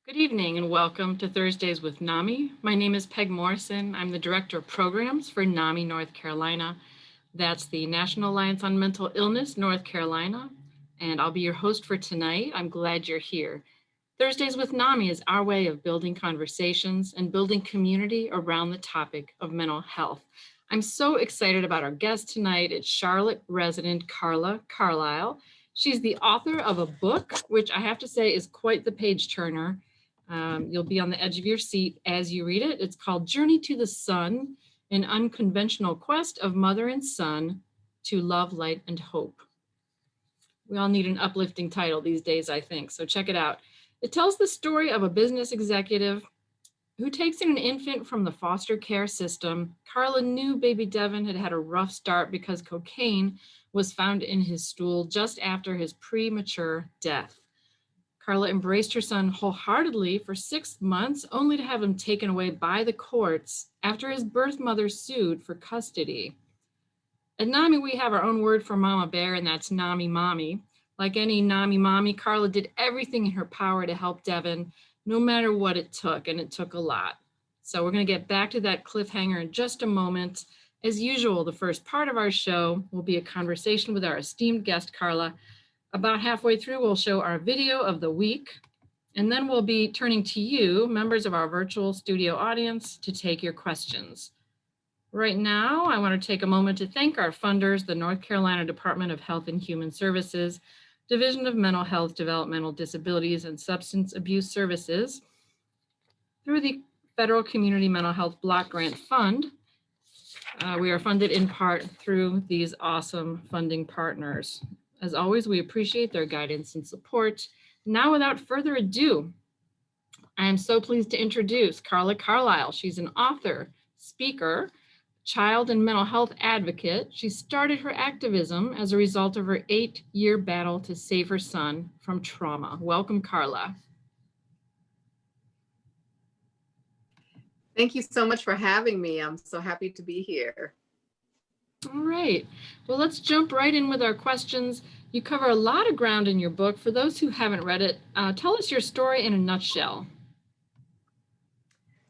Good evening and welcome to Thursdays with NAMI. My name is Peg Morrison. I'm the Director of Programs for NAMI North Carolina. That's the National Alliance on Mental Illness North Carolina. And I'll be your host for tonight. I'm glad you're here. Thursdays with NAMI is our way of building conversations and building community around the topic of mental health. I'm so excited about our guest tonight. It's Charlotte resident Carla Carlisle. She's the author of a book, which I have to say is quite the page turner. You'll be on the edge of your seat as you read it. It's called Journey to the Sun, an unconventional quest of mother and son to love, light, and hope. We all need an uplifting title these days, I think, so check it out. It tells the story of a business executive who takes in an infant from the foster care system. Carla knew baby Devon had had a rough start because cocaine was found in his stool just after his premature death. Carla embraced her son wholeheartedly for 6 months, only to have him taken away by the courts after his birth mother sued for custody. At NAMI, we have our own word for Mama Bear, and that's NAMI Mommy. Like any NAMI Mommy, Carla did everything in her power to help Devon, no matter what it took, and it took a lot. So we're going to get back to that cliffhanger in just a moment. As usual, the first part of our show will be a conversation with our esteemed guest, Carla. About halfway through, we'll show our video of the week, and then we'll be turning to you, members of our virtual studio audience, to take your questions. Right now, I want to take a moment to thank our funders, the North Carolina Department of Health and Human Services, Division of Mental Health, Developmental Disabilities, and Substance Abuse Services. Through the Federal Community Mental Health Block Grant Fund, we are funded in part through these awesome funding partners. As always, we appreciate their guidance and support. Now, without further ado, I am so pleased to introduce Carla Carlisle. She's an author, speaker, child and mental health advocate. She started her activism as a result of her 8-year battle to save her son from trauma. Welcome, Carla. Thank you so much for having me. I'm so happy to be here. All right. Well, let's jump right in with our questions. You cover a lot of ground in your book. For those who haven't read it, tell us your story in a nutshell.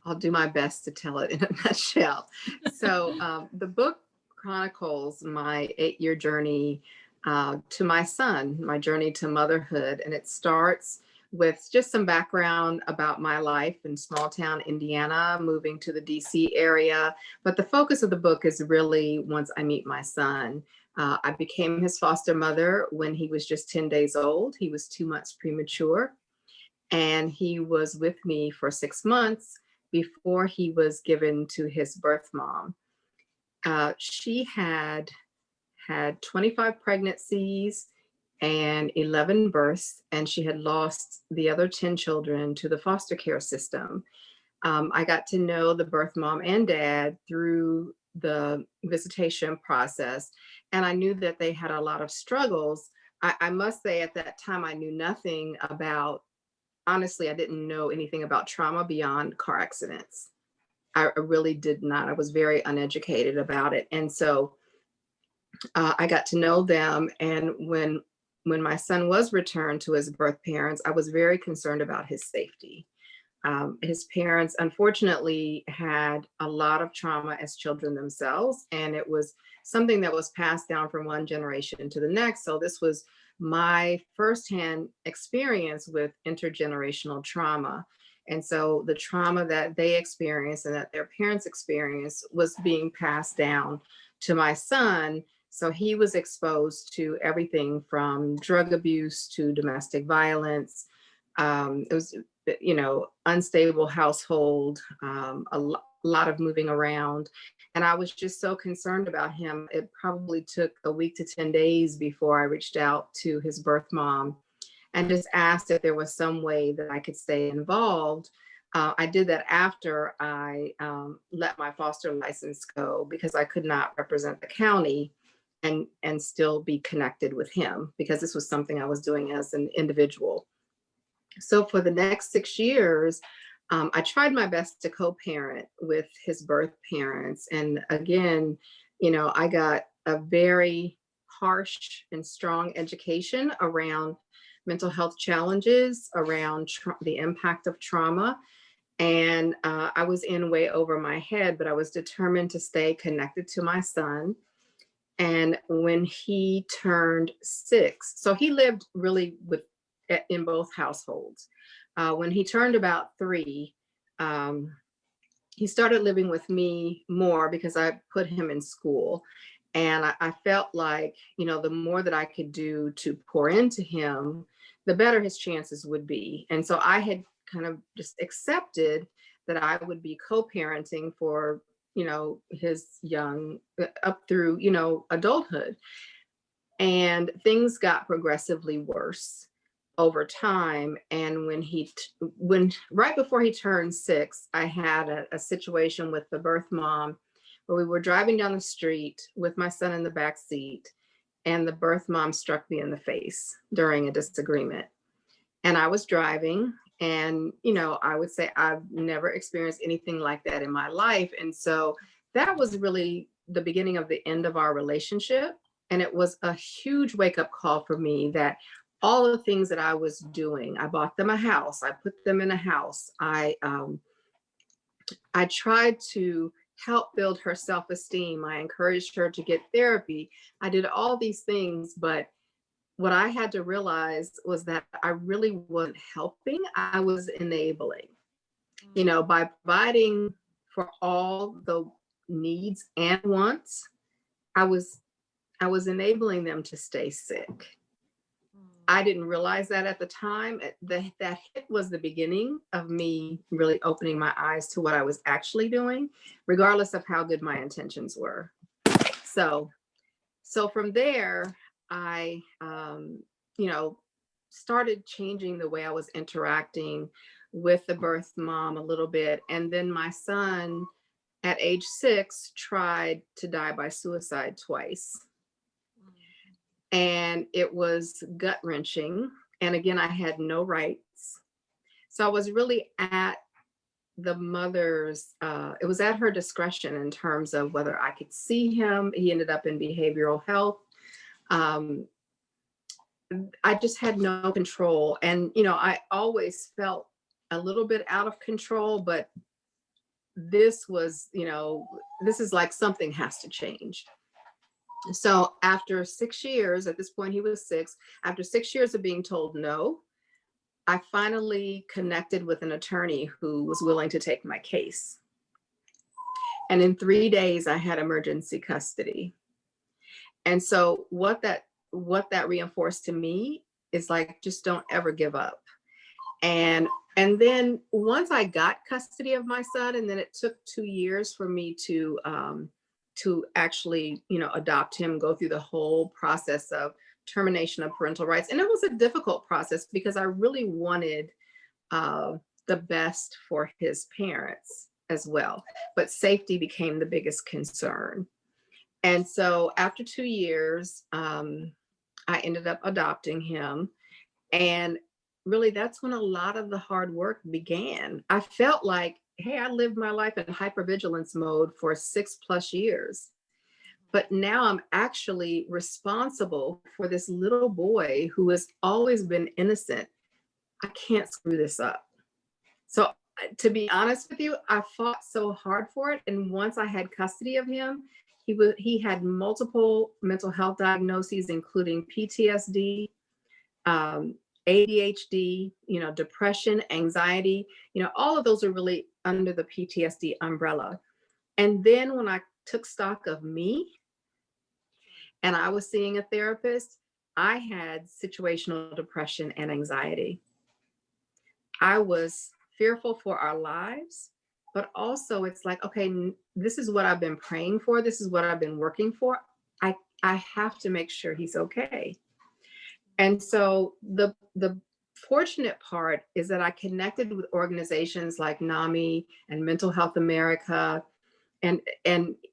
I'll do my best to tell it in a nutshell. So the book chronicles my 8-year journey to my son, my journey to motherhood. And it starts with just some background about my life in small town Indiana, moving to the DC area. But the focus of the book is really once I meet my son. I became his foster mother when he was just 10 days old. He was 2 months premature, and he was with me for 6 months before he was given to his birth mom. She had 25 pregnancies and 11 births, and she had lost the other 10 children to the foster care system. I got to know the birth mom and dad through the visitation process, and I knew that they had a lot of struggles. I must say at that time, I knew nothing about, honestly, I didn't know anything about trauma beyond car accidents. I really did not. I was very uneducated about it. And so I got to know them. And when my son was returned to his birth parents, I was very concerned about his safety. His parents, unfortunately, had a lot of trauma as children themselves, and it was something that was passed down from one generation to the next. So this was my firsthand experience with intergenerational trauma. And so the trauma that they experienced and that their parents experienced was being passed down to my son. So he was exposed to everything from drug abuse to domestic violence. It was, unstable household, a lot of moving around. And I was just so concerned about him. It probably took a week to 10 days before I reached out to his birth mom and just asked if there was some way that I could stay involved. I did that after I let my foster license go because I could not represent the county and still be connected with him, because this was something I was doing as an individual. So for the next 6 years, I tried my best to co-parent with his birth parents. And again, I got a very harsh and strong education around mental health challenges around the impact of trauma. And I was in way over my head, but I was determined to stay connected to my son. And when he turned 6, so he lived really in both households. When he turned about 3, he started living with me more because I put him in school. And I felt like, the more that I could do to pour into him, the better his chances would be. And so I had kind of just accepted that I would be co-parenting for, his young up through, adulthood. And things got progressively worse over time. And when right before he turned 6, I had a situation with the birth mom where we were driving down the street with my son in the back seat, and the birth mom struck me in the face during a disagreement. And I was driving, and I would say I've never experienced anything like that in my life. And so that was really the beginning of the end of our relationship. And it was a huge wake up call for me that all the things that I was doing, I bought them a house, I put them in a house, I tried to help build her self-esteem, I encouraged her to get therapy, I did all these things, but what I had to realize was that I really wasn't helping, I was enabling. By providing for all the needs and wants, I was enabling them to stay sick. I didn't realize that at the time. That hit was the beginning of me really opening my eyes to what I was actually doing, regardless of how good my intentions were. So from there, I, started changing the way I was interacting with the birth mom a little bit. And then my son at age 6 tried to die by suicide twice. And it was gut wrenching. And again, I had no rights. So I was really at the mother's, it was at her discretion in terms of whether I could see him. He ended up in behavioral health. I just had no control. And, I always felt a little bit out of control, but this was, this is like something has to change. So after 6 years, at this point he was 6, after 6 years of being told no, I finally connected with an attorney who was willing to take my case. And in 3 days, I had emergency custody. And so what that reinforced to me is like, just don't ever give up. And then once I got custody of my son, and then it took 2 years for me to actually, adopt him, go through the whole process of termination of parental rights. And it was a difficult process because I really wanted the best for his parents as well. But safety became the biggest concern. And so after 2 years, I ended up adopting him. And really, that's when a lot of the hard work began. I felt like, hey, I lived my life in hypervigilance mode for 6+ years. But now I'm actually responsible for this little boy who has always been innocent. I can't screw this up. So to be honest with you, I fought so hard for it. And once I had custody of him, he had multiple mental health diagnoses, including PTSD, ADHD, depression, anxiety, all of those are really under the PTSD umbrella. And then when I took stock of me and I was seeing a therapist, I had situational depression and anxiety. I was fearful for our lives, but also it's like, okay, this is what I've been praying for. This is what I've been working for. I have to make sure he's okay. And so the fortunate part is that I connected with organizations like NAMI and Mental Health America, and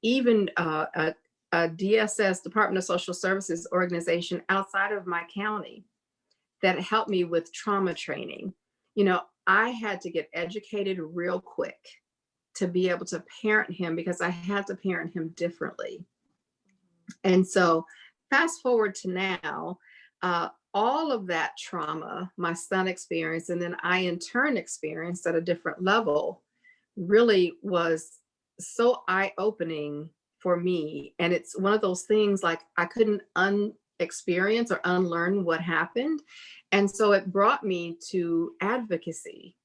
even a DSS, Department of Social Services organization outside of my county that helped me with trauma training. I had to get educated real quick to be able to parent him because I had to parent him differently. And so fast forward to now, all of that trauma my son experienced, and then I in turn experienced at a different level, really was so eye-opening for me. And it's one of those things like I couldn't unexperience or unlearn what happened. And so it brought me to advocacy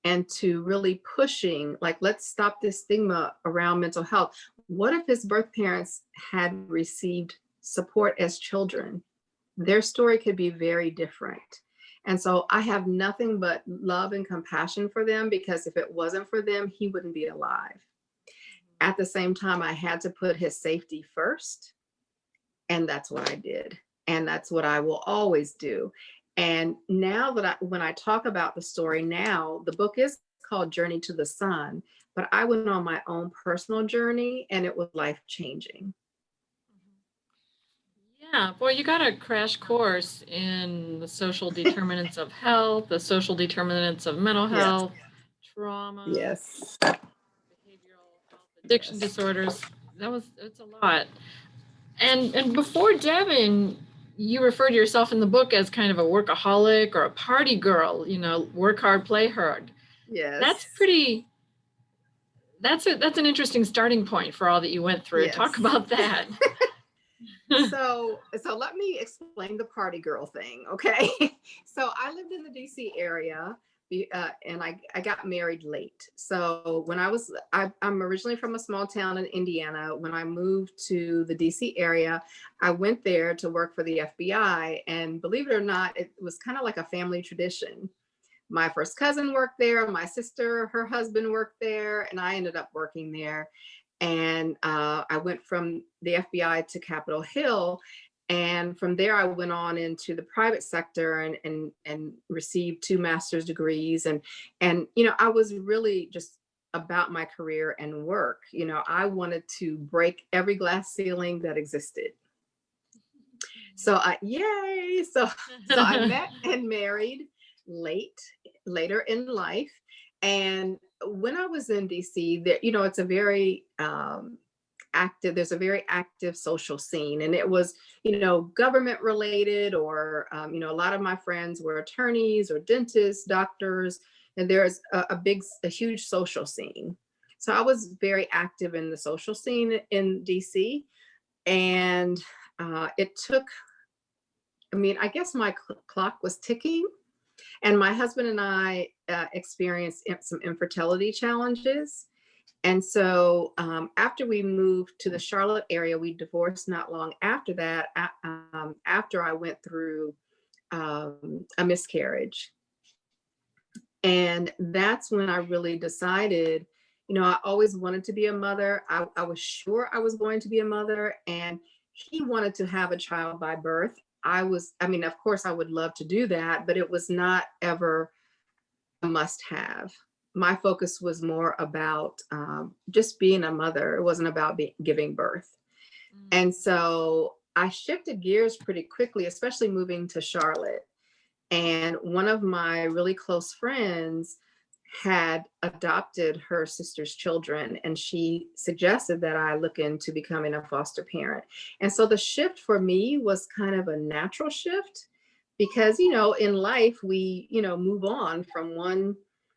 and to really pushing, like, let's stop this stigma around mental health. What if his birth parents had received support as children? Their story could be very different. And so I have nothing but love and compassion for them, because if it wasn't for them, he wouldn't be alive. At the same time, I had to put his safety first. And that's what I did. And that's what I will always do. And now that when I talk about the story now, the book is called Journey to the Sun, but I went on my own personal journey and it was life changing. Yeah, boy, you got a crash course in the social determinants of health, the social determinants of mental Yes. health, trauma, Yes. behavioral health, addiction Yes. disorders. It's a lot. And before Devon, you refer to yourself in the book as kind of a workaholic or a party girl, work hard, play hard. That's Yes. pretty that's an interesting starting point for all that you went through. Talk Yes. about that. So let me explain the party girl thing, okay? So I lived in the DC area, and I got married late. So when I'm originally from a small town in Indiana. When I moved to the DC area, I went there to work for the FBI. And believe it or not, it was kind of like a family tradition. My first cousin worked there, my sister, her husband worked there, and I ended up working there. And I went from the FBI to Capitol Hill. And from there, I went on into the private sector and received 2 master's degrees. And I was really just about my career and work. I wanted to break every glass ceiling that existed. So yay! So I met and married later in life. And when I was in DC, there, it's a very active, there's a very active social scene. And it was, government related, or, a lot of my friends were attorneys or dentists, doctors, and there's a huge social scene. So I was very active in the social scene in DC. And it took, I guess my clock was ticking. And my husband and I experienced some infertility challenges. And so after we moved to the Charlotte area, we divorced not long after that, after I went through a miscarriage. And that's when I really decided, I always wanted to be a mother. I was sure I was going to be a mother. And he wanted to have a child by birth. Of course, I would love to do that, but it was not ever a must have. My focus was more about just being a mother. It wasn't about giving birth. And so I shifted gears pretty quickly, especially moving to Charlotte. And one of my really close friends had adopted her sister's children, and she suggested that I look into becoming a foster parent. And so the shift for me was kind of a natural shift, because in life we move on from one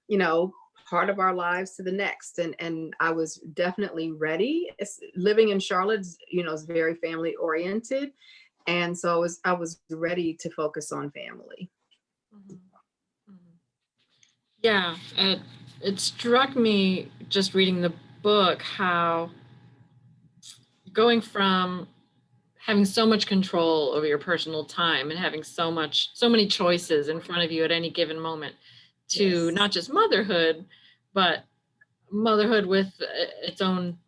you know part of our lives to the next. And I was definitely ready. Living in Charlotte is very family oriented, and so I was ready to focus on family. Mhm. Mhm. Yeah, it struck me just reading the book how going from having so much control over your personal time and having so many choices in front of you at any given moment to Yes. not just motherhood, but motherhood with its own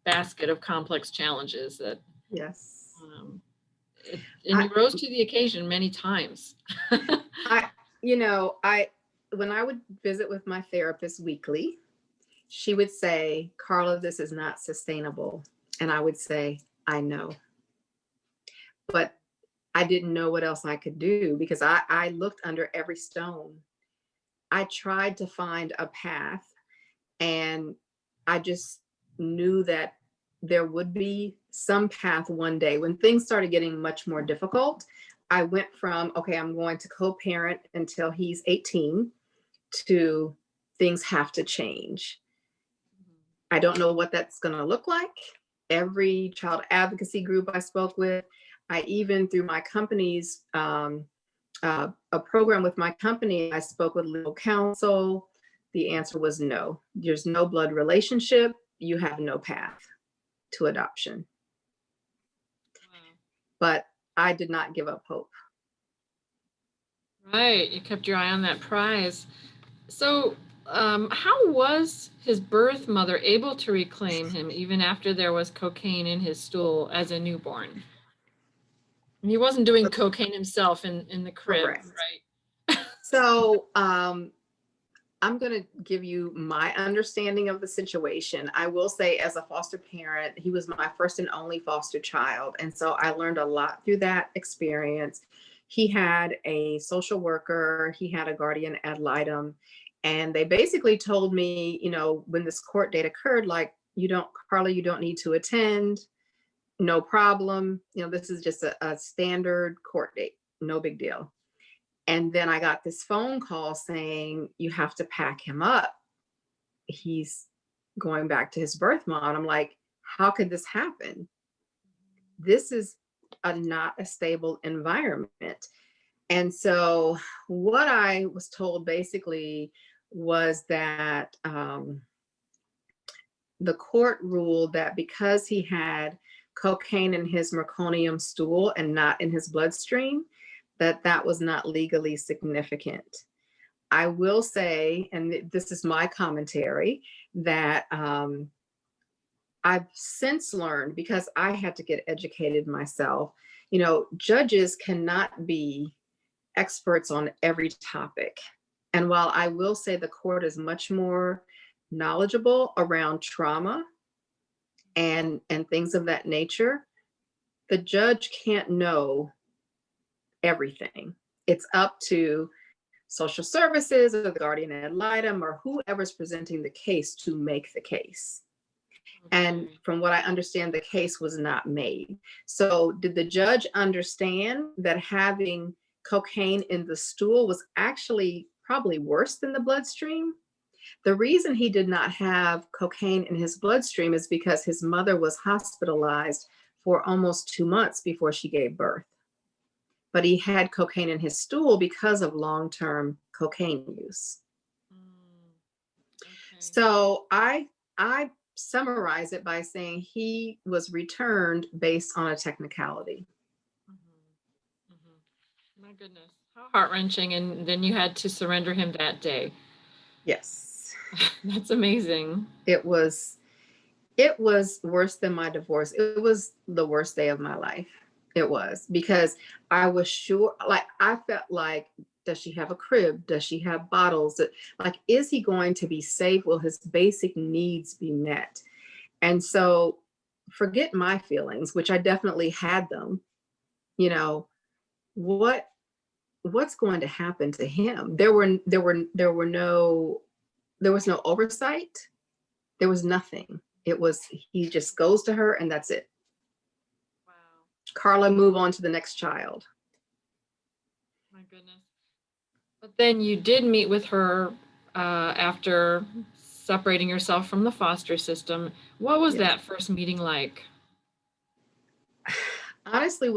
basket of complex challenges that Yes. um, and I you rose to the occasion many times. I you know I when I would visit with my therapist weekly, she would say, "Carla, this is not sustainable." And I would say, "I know." But I didn't know what else I could do, because I looked under every stone. I tried to find a path, and I just knew that there would be some path one day. When things started getting much more difficult, I went from, okay, I'm going to co-parent until he's 18 to things have to change. I don't know what that's going to look like. Every child advocacy group I spoke with, I even through my company's a program with my company, I spoke with legal counsel. The answer was no. There's no blood relationship. You have no path to adoption. Wow. But I did not give up hope. Right. You kept your eye on that prize. So, how was his birth mother able to reclaim him even after there was cocaine in his stool as a newborn? And he wasn't doing cocaine himself in the crib, Correct. right? So I'm going to give you my understanding of the situation. I will say, as a foster parent, he was my first and only foster child. And so I learned a lot through that experience. He had a social worker, he had a guardian ad litem. And they basically told me, when this court date occurred, like, Carla, you don't need to attend. No problem. This is just a standard court date. No big deal. And then I got this phone call saying, you have to pack him up. He's going back to his birth mom. I'm like, how could this happen? This is not a stable environment. And so what I was told basically was that the court ruled that because he had cocaine in his meconium stool and not in his bloodstream, that was not legally significant. I will say, and this is my commentary, that I've since learned, because I had to get educated myself, judges cannot be experts on every topic. And while I will say the court is much more knowledgeable around trauma and things of that nature, the judge can't know everything. It's up to social services or the guardian ad litem or whoever's presenting the case to make the case. Okay. And from what I understand, the case was not made. So did the judge understand that having cocaine in the stool was actually probably worse than the bloodstream? The reason he did not have cocaine in his bloodstream is because his mother was hospitalized for almost 2 months before she gave birth. But he had cocaine in his stool because of long-term cocaine use. Okay. So I summarize it by saying he was returned based on a technicality. My goodness, how heart-wrenching. And then you had to surrender him that day. Yes. That's amazing. It was worse than my divorce. It was the worst day of my life. It was, because I was sure, like, I felt like, does she have a crib? Does she have bottles? Like, is he going to be safe? Will his basic needs be met? And so forget my feelings, which I definitely had them. What's going to happen to him? There was no oversight. There was nothing. It was, he just goes to her and that's it. Wow. Carla, move on to the next child. My goodness. But then you did meet with her after separating yourself from the foster system. What was Yes. that first meeting like? Honestly,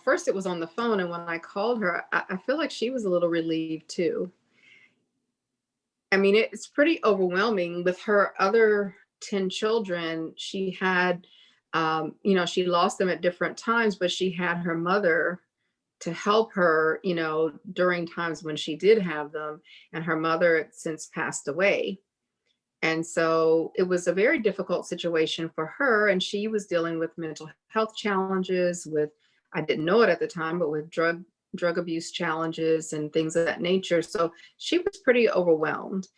first it was on the phone, and when I called her, I feel like she was a little relieved too. I mean, it's pretty overwhelming. With her other 10 children, she had, she lost them at different times, but she had her mother to help her, during times when she did have them, and her mother had since passed away. And so it was a very difficult situation for her. And she was dealing with mental health challenges, I didn't know it at the time, but with drug abuse challenges and things of that nature. So she was pretty overwhelmed.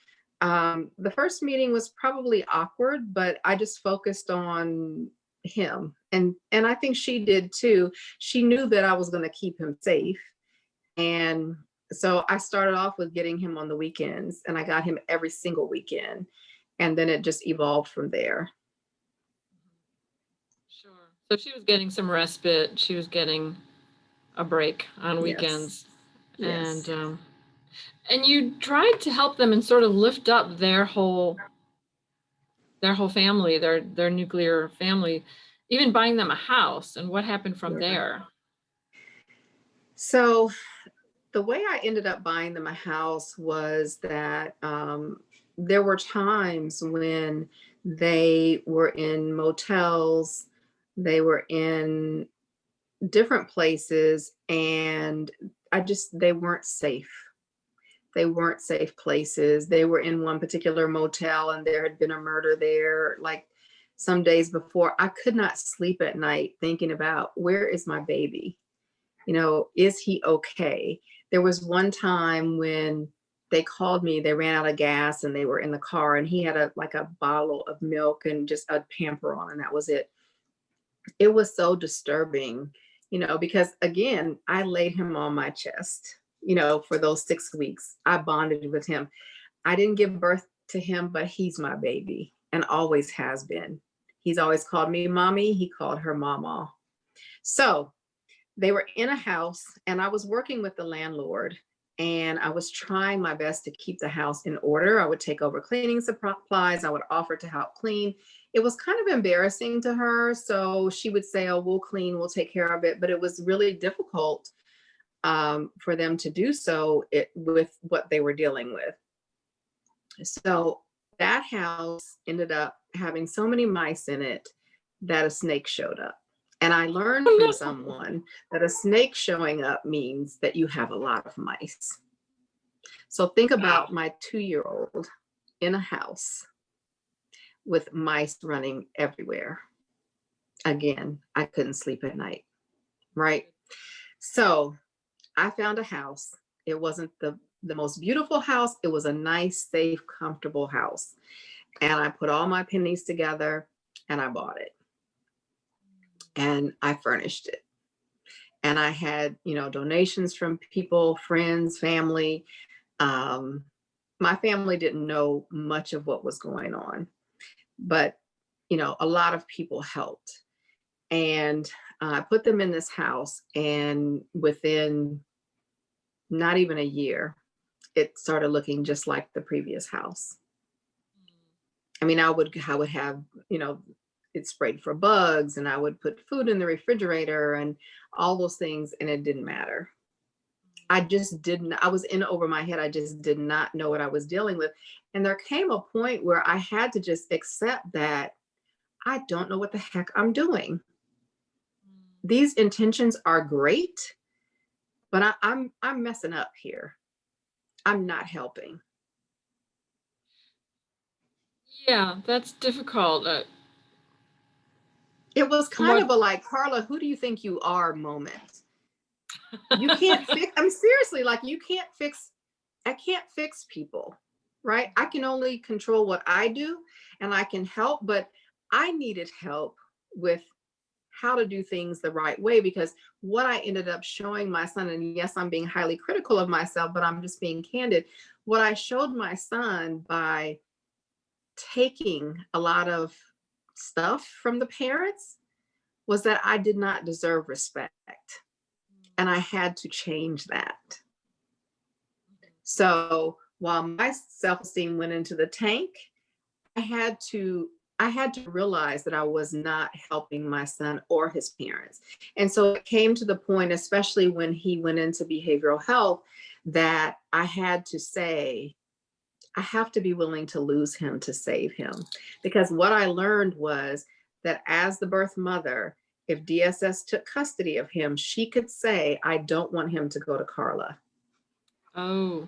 The first meeting was probably awkward, but I just focused on him. And I think she did too. She knew that I was going to keep him safe. And so I started off with getting him on the weekends, and I got him every single weekend. And then it just evolved from there. Sure. So she was getting some respite. She was getting a break on Yes. weekends. Yes. And you tried to help them and sort of lift up their whole family, their nuclear family, even buying them a house. And what happened from Yeah. there? So the way I ended up buying them a house was that there were times when they were in motels, they were in different places, and they weren't safe. They weren't safe places. They were in one particular motel and there had been a murder there like some days before. I could not sleep at night thinking about, where is my baby? Is he okay? There was one time when they called me, they ran out of gas and they were in the car, and he had a bottle of milk and just a pamper on, and that was it. It was so disturbing, because again, I laid him on my chest, for those 6 weeks. I bonded with him. I didn't give birth to him, but he's my baby and always has been. He's always called me mommy. He called her mama. So they were in a house, and I was working with the landlord, and I was trying my best to keep the house in order. I would take over cleaning supplies. I would offer to help clean. It was kind of embarrassing to her. So she would say, oh, we'll clean, we'll take care of it. But it was really difficult for them to do so with what they were dealing with. So that house ended up having so many mice in it that a snake showed up. And I learned from Oh, no. someone that a snake showing up means that you have a lot of mice. So think Wow. about my 2-year-old in a house with mice running everywhere. Again, I couldn't sleep at night, right? So I found a house. It wasn't the most beautiful house. It was a nice, safe, comfortable house. And I put all my pennies together and I bought it. And I furnished it. And I had, donations from people, friends, family. Um, my family didn't know much of what was going on, but, a lot of people helped. And I put them in this house. And within not even a year, it started looking just like the previous house. I mean, I would have, it sprayed for bugs, and I would put food in the refrigerator and all those things, and it didn't matter. I just didn't, I was in over my head. I just did not know what I was dealing with. And there came a point where I had to just accept that I don't know what the heck I'm doing. These intentions are great, but I'm messing up here. I'm not helping. Yeah, that's difficult. It was kind What? of a like, Carla, who do you think you are moment. You can't fix, I'm seriously, like, I can't fix people, right? I can only control what I do, and I can help, but I needed help with how to do things the right way, because what I ended up showing my son, and yes, I'm being highly critical of myself, but I'm just being candid. What I showed my son by taking a lot of stuff from the parents was that I did not deserve respect. And I had to change that. So while my self-esteem went into the tank, I had to I had to realize that I was not helping my son or his parents. And so it came to the point, especially when he went into behavioral health, that I had to say, I have to be willing to lose him to save him. Because what I learned was that as the birth mother, if DSS took custody of him, she could say, I don't want him to go to Carla. Oh,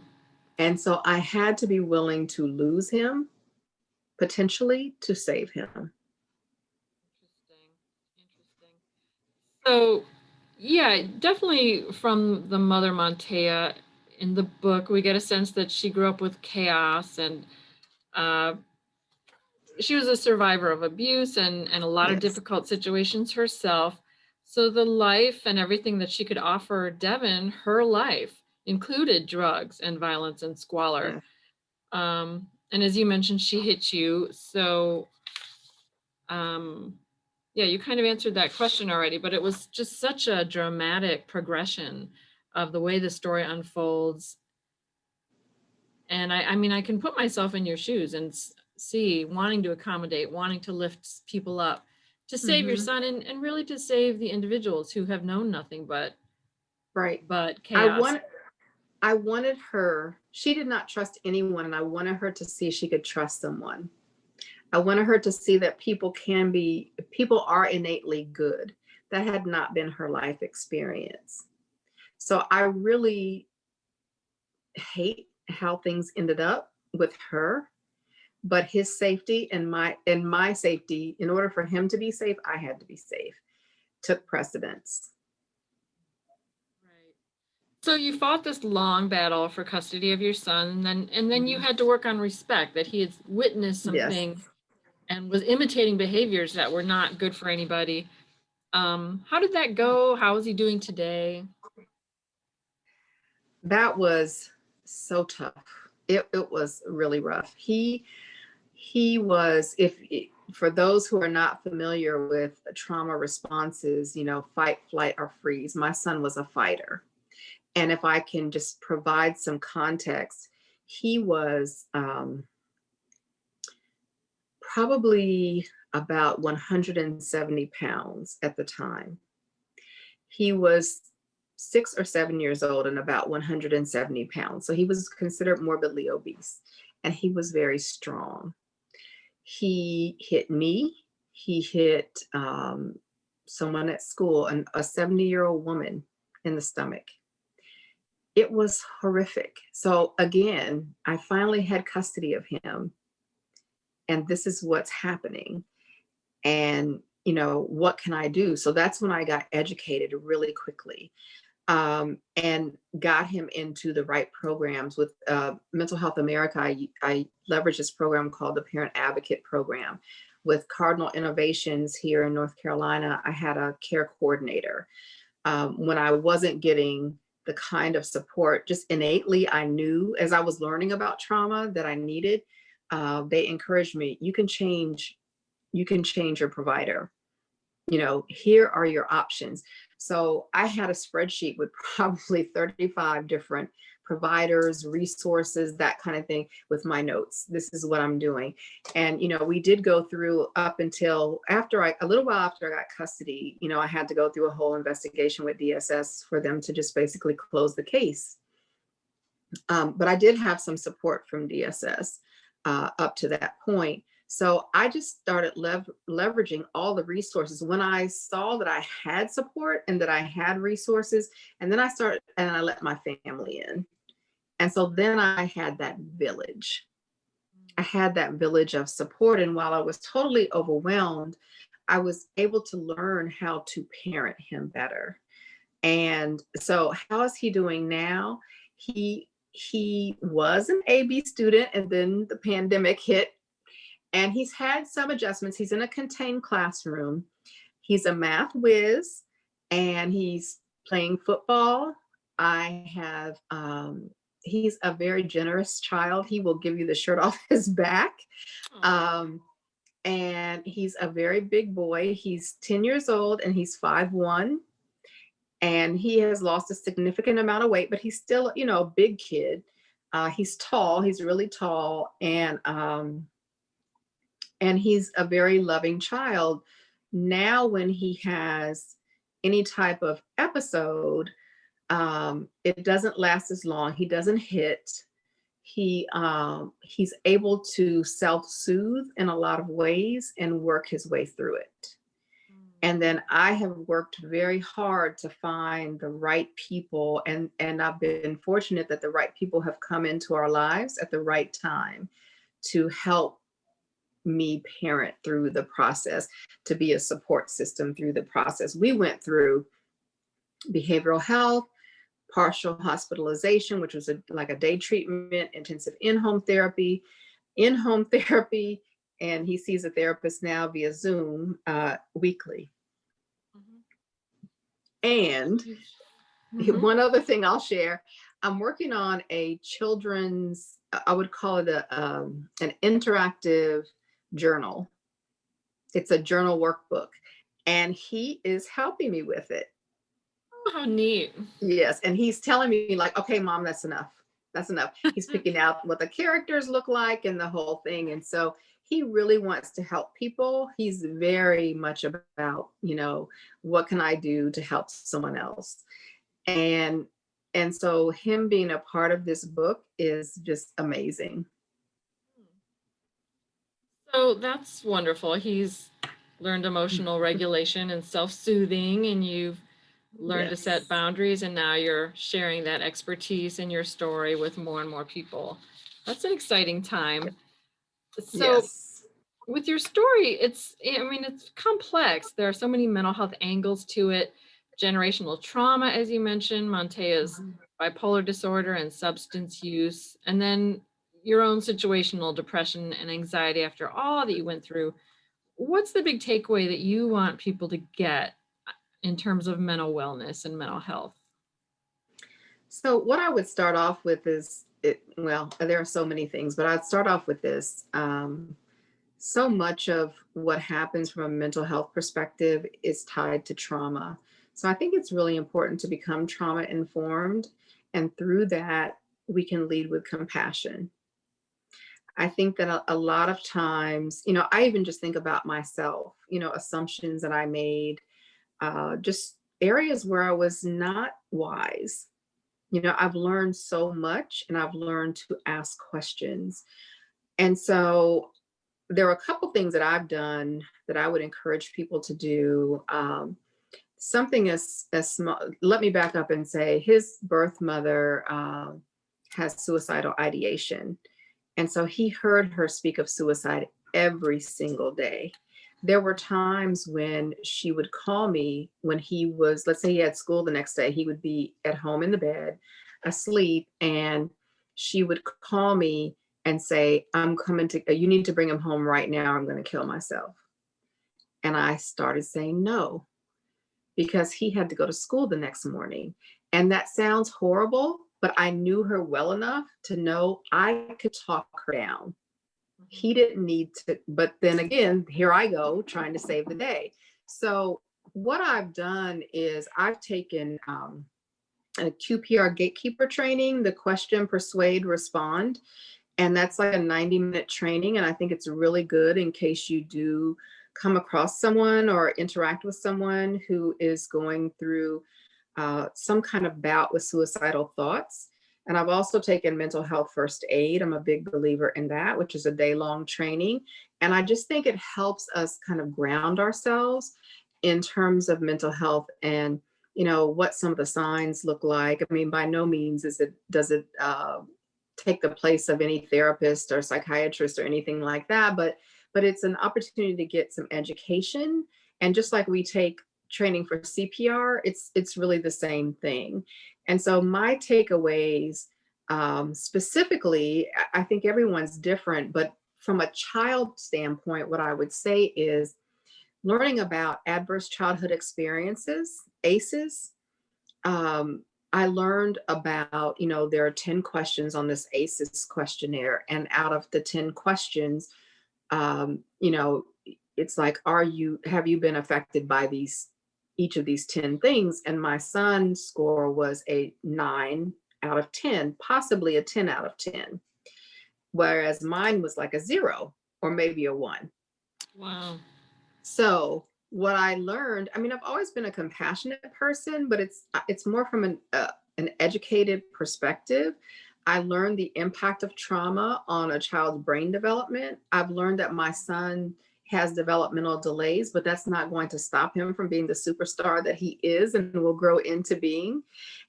And so I had to be willing to lose him potentially to save him. interesting. Interesting. So, yeah, definitely from the Mother Montea in the book, we get a sense that she grew up with chaos, and uh, she was a survivor of abuse and a lot of Yes. difficult situations herself. So the life and everything that she could offer Devon, her life included drugs and violence and squalor. Yeah. And as you mentioned, she hit you. So, um, Yeah, you kind of answered that question already, but it was just such a dramatic progression of the way the story unfolds. And I mean, I can put myself in your shoes and see wanting to accommodate, wanting to lift people up, to save your Hmm. son, and really to save the individuals who have known nothing Right. but I chaos. want I wanted her, she did not trust anyone, and I wanted her to see she could trust someone. I wanted her to see that people are innately good. That had not been her life experience. So I really hate how things ended up with her, but his safety and my safety, in order for him to be safe, I had to be safe, took precedence. Right. So you fought this long battle for custody of your son, and then you Mhm. had to work on respect, that he had witnessed Yes. something and was imitating behaviors that were not good for anybody. How did that go? How is he doing today? That was so tough. It was really rough. He was, if for those who are not familiar with trauma responses, fight, flight, or freeze, my son was a fighter. And if I can just provide some context, he was probably about 170 pounds at the time. He was 6 or 7 years old and about 170 pounds. So he was considered morbidly obese, and he was very strong. He hit me. He hit someone at school, a 70-year-old woman in the stomach. It was horrific. So again, I finally had custody of him, and this is what's happening. And what can I do? So that's when I got educated really quickly, and got him into the right programs with Mental Health America. I leveraged this program called the Parent Advocate Program. With Cardinal Innovations here in North Carolina, I had a care coordinator. When I wasn't getting the kind of support, just innately, I knew as I was learning about trauma that I needed. They encouraged me. You can change. You can change your provider. Here are your options. So I had a spreadsheet with probably 35 different providers, resources, that kind of thing, with my notes. This is what I'm doing. And, we did go through up until a little while after I got custody, I had to go through a whole investigation with DSS for them to just basically close the case. But I did have some support from DSS up to that point. So I just started leveraging all the resources when I saw that I had support and that I had resources. And then I let my family in. And so then I had that village. I had that village of support. And while I was totally overwhelmed, I was able to learn how to parent him better. And so how is he doing now? He was an AB student, and then the pandemic hit, and he's had some adjustments. He's in a contained classroom. He's a math whiz, and he's playing football. I have he's a very generous child. He will give you the shirt off his back. Oh, Um, and he's a very big boy. He's 10 years old and he's 5'1", and he has lost a significant amount of weight, but he's still, a big kid. He's tall. He's really tall, and he's a very loving child. Now, when he has any type of episode, it doesn't last as long. He doesn't hit. He's able to self-soothe in a lot of ways and work his way through it. And then I have worked very hard to find the right people, and I've been fortunate that the right people have come into our lives at the right time to help me parent through the process, to be a support system through the process. We went through behavioral health, partial hospitalization, which was like a day treatment, intensive in-home therapy, and he sees a therapist now via Zoom weekly. mhm. And Mhm. one other thing I'll share, I'm working on a children's, I would call it an interactive journal. It's a journal workbook. and he is helping me with it. Oh, how neat. Yes, and he's telling me like, "Okay, mom, that's enough. That's enough." He's picking out what the characters look like and the whole thing, and so he really wants to help people. He's very much about, what can I do to help someone else? And and so him being a part of this book is just amazing. So that's wonderful. He's learned emotional regulation and self-soothing, and you've learned to set Yes. boundaries, and now you're sharing that expertise in your story with more and more people. That's an exciting time. So Yes. with your story, it's complex. There are so many mental health angles to it. Generational trauma, as you mentioned, Montea's Mhm. bipolar disorder and substance use, and then your own situational depression and anxiety after all that you went through. What's the big takeaway that you want people to get in terms of mental wellness and mental health? So what I would start off with is well, there are so many things, but I'd start off with this. So much of what happens from a mental health perspective is tied to trauma. So I think it's really important to become trauma informed. And through that, we can lead with compassion. I think that a lot of times, I even just think about myself, assumptions that I made, just areas where I was not wise. I've learned so much and I've learned to ask questions. And so there are a couple things that I've done that I would encourage people to do. Something as small. Let me back up and say his birth mother has suicidal ideation, and so he heard her speak of suicide every single day. There were times when she would call me when he was, let's say he had school the next day, he would be at home in the bed, asleep, and she would call me and say, "I'm coming to, you need to bring him home right now. I'm going to kill myself." And I started saying no because he had to go to school the next morning. And that sounds horrible, but I knew her well enough to know I could talk her down. He didn't need to, but then again, here I go trying to save the day. So, what I've done is I've taken a QPR gatekeeper training, the question, persuade, respond. And that's like a 90-minute training. And I think it's really good in case you do come across someone or interact with someone who is going through some kind of bout with suicidal thoughts. And I've also taken mental health first aid. I'm a big believer in that, which is a day-long training. And I just think it helps us kind of ground ourselves in terms of mental health and what some of the signs look like. I mean, by no means does it take the place of any therapist or psychiatrist or anything like that, but it's an opportunity to get some education. And just like we take training for CPR, it's really the same thing. And so my takeaways, specifically, I think everyone's different, but from a child standpoint, what I would say is learning about adverse childhood experiences, ACEs. I learned about, there are 10 questions on this ACEs questionnaire, and out of the 10 questions, um, you know, it's like, have you been affected by each of these 10 things? And my son's score was a 9 out of 10, possibly a 10 out of 10, whereas mine was like a 0 or maybe a 1. Wow. So what I learned, I mean, I've always been a compassionate person, but it's more from an educated perspective. I learned the impact of trauma on a child's brain development. I've learned that my son has developmental delays, but that's not going to stop him from being the superstar that he is and will grow into being.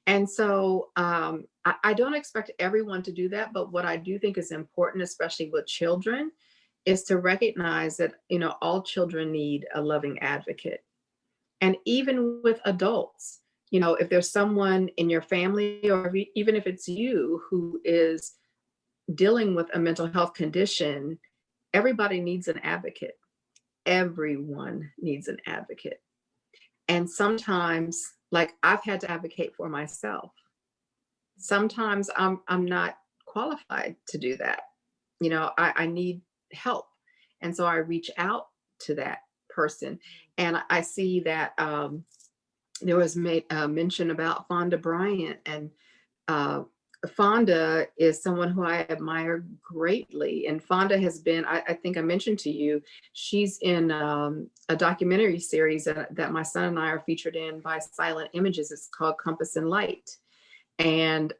And so I don't expect everyone to do that, but what I do think is important, especially with children, is to recognize that all children need a loving advocate. And even with adults, if there's someone in your family or even if it's you who is dealing with a mental health condition, everybody needs an advocate. Everyone needs an advocate. And sometimes, like, I've had to advocate for myself. Sometimes I'm not qualified to do that. I need help. And so I reach out to that person. And I see that there was made mention about Fonda Bryant, and uh, Fonda is someone who I admire greatly. And Fonda has been, I think I mentioned to you, she's in a documentary series that my son and I are featured in by Silent Images. It's called Compass and Light. And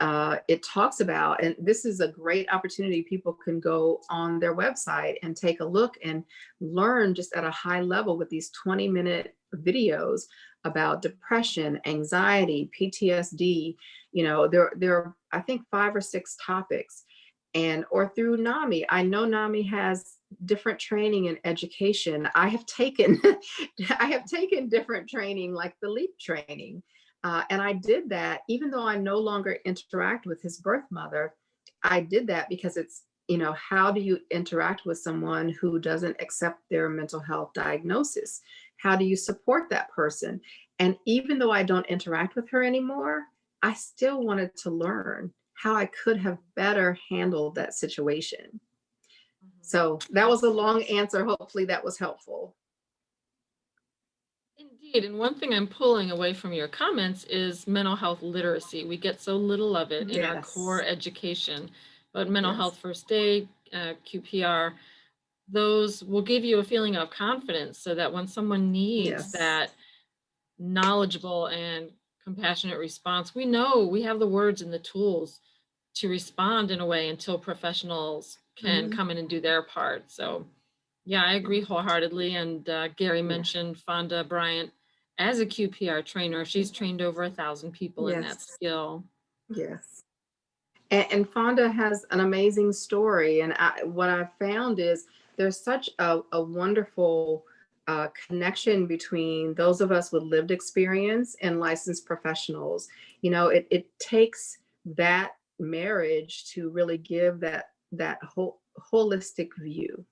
it talks about, and this is a great opportunity, people can go on their website and take a look and learn just at a high level with these 20-minute videos about depression, anxiety, PTSD. You know, there are, I think, 5 or 6 topics. And or through NAMI. I know NAMI has different training and education. I have taken I have taken different training, like the LEAP training. And I did that even though I no longer interact with his birth mother. I did that because it's, you know, how do you interact with someone who doesn't accept their mental health diagnosis? How do you support that person? And even though I don't interact with her anymore, I still wanted to learn how I could have better handled that situation. So that was a long answer. Hopefully that was helpful. Indeed. And one thing I'm pulling away from your comments is mental health literacy. We get so little of it in our core Yes. education, but mental Yes. health first aid, QPR, those will give you a feeling of confidence so that when someone needs Yes. that knowledgeable and compassionate response, we know we have the words and the tools to respond in a way until professionals can Mhm. come in and do their part. So yeah, I agree wholeheartedly. And Gary Yeah. mentioned Fonda Bryant as a QPR trainer. She's trained over 1,000 people in that Yes. skill. Yes. And Fonda has an amazing story. And what I've found is there's such a wonderful connection between those of us with lived experience and licensed professionals. You know, it takes that marriage to really give that whole holistic view.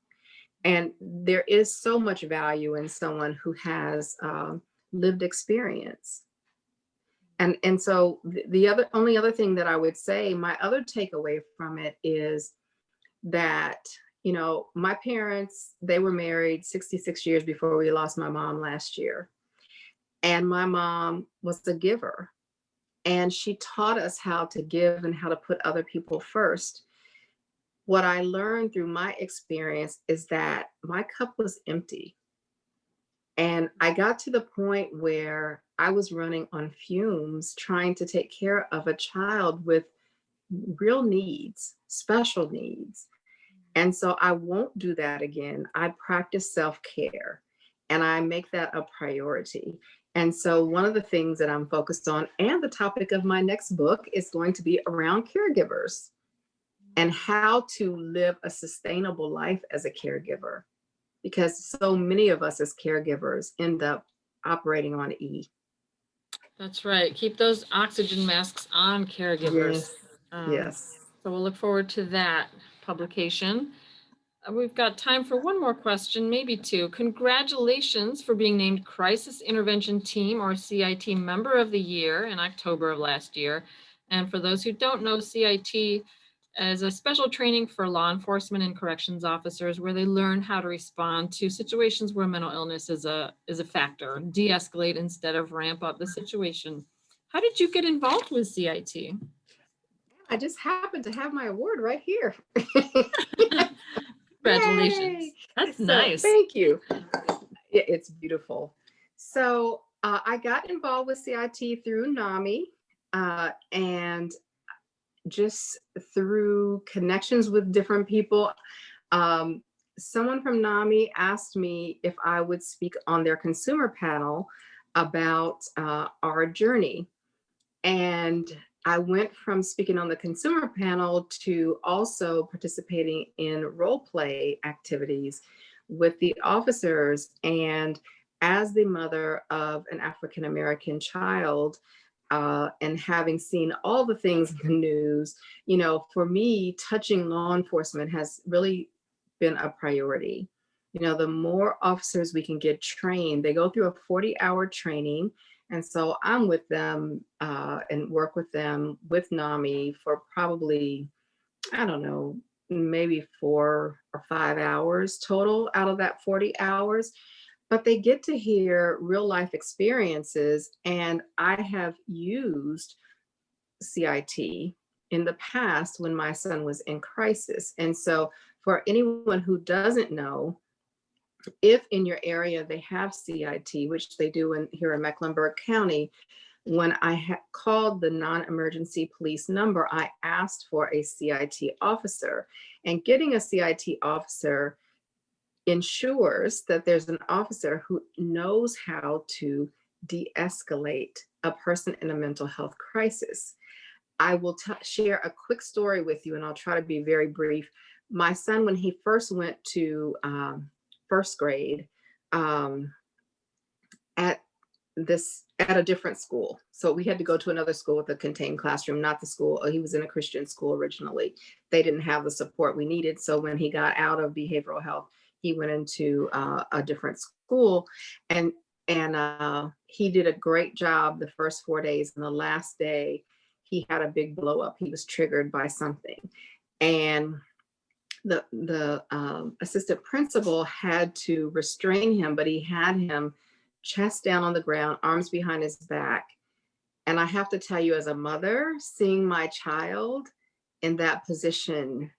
And there is so much value in someone who has lived experience. And so the other only other thing that I would say, my other takeaway from it is that, you know, my parents, they were married 66 years before we lost my mom last year. And my mom was a giver. And she taught us how to give and how to put other people first. What I learned through my experience is that my cup was empty. And I got to the point where I was running on fumes trying to take care of a child with real needs, special needs. And so I won't do that again. I practice self care and I make that a priority. And so one of the things that I'm focused on, and the topic of my next book, is going to be around caregivers and how to live a sustainable life as a caregiver, because so many of us as caregivers end up operating on E. That's right. Keep those oxygen masks on, caregivers. Yes. Um, Yes. so we'll look forward to that publication. We've got time for one more question, maybe two. Congratulations for being named Crisis Intervention Team, or CIT, Member of the Year in October of last year. And for those who don't know, CIT is a special training for law enforcement and corrections officers where they learn how to respond to situations where mental illness is a factor, de-escalate instead of ramp up the situation. How did you get involved with CIT? I just happen to have my award right here. Congratulations. Yay! That's So nice. thank you. It's beautiful. So I got involved with CIT through NAMI, and just through connections with different people. Um, Someone from NAMI asked me if I would speak on their consumer panel about our journey. And I went from speaking on the consumer panel to also participating in role play activities with the officers. And as the mother of an African American child, and having seen all the things in the news, you know, for me, touching law enforcement has really been a priority. You know, the more officers we can get trained, they go through a 40-hour training. And so I'm with them and work with them with NAMI for probably, I don't know, maybe 4 or 5 hours total out of that 40 hours. but they get to hear real life experiences. And I have used CIT in the past when my son was in crisis. And so, for anyone who doesn't know, if in your area they have CIT, which they do here in Mecklenburg County, when I called the non-emergency police number, I asked for a CIT officer. And getting a CIT officer ensures that there's an officer who knows how to de-escalate a person in a mental health crisis. I will share a quick story with you, and I'll try to be very brief. My son, when he first went to first grade, um, at at a different school. So we had to go to another school with a contained classroom, not the school. He was in a Christian school originally. They didn't have the support we needed. So when he got out of behavioral health, he went into a different school, and he did a great job the first 4 days. And the last day, he had a big blow up. He was triggered by something, and the assistant principal had to restrain him, but he had him chest down on the ground, arms behind his back. And I have to tell you, as a mother, seeing my child in that position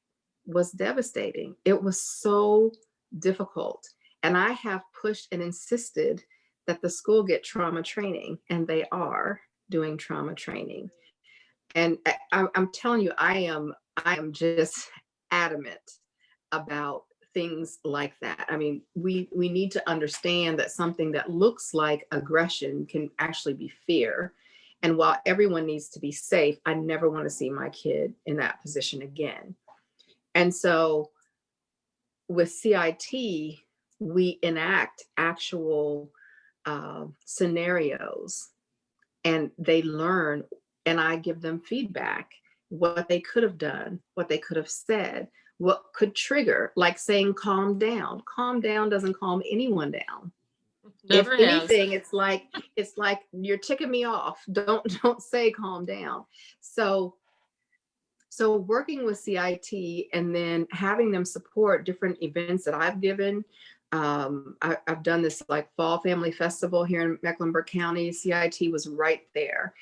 was devastating. It was so difficult. And I have pushed and insisted that the school get trauma training, and they are doing trauma training. And I'm telling you, I am just adamant about things like that. I mean, we need to understand that something that looks like aggression can actually be fear. And while everyone needs to be safe, I never want to see my kid in that position again. And so with CIT, we enact actual scenarios, and they learn, and I give them feedback, what they could have done, what they could have said, what could trigger, like saying calm down. Calm down doesn't calm anyone down. Never If has. anything, it's like you're ticking me off. Don't say calm down. So working with CIT and then having them support different events that I've given. I've done this like Fall Family Festival here in Mecklenburg County. CIT was right there.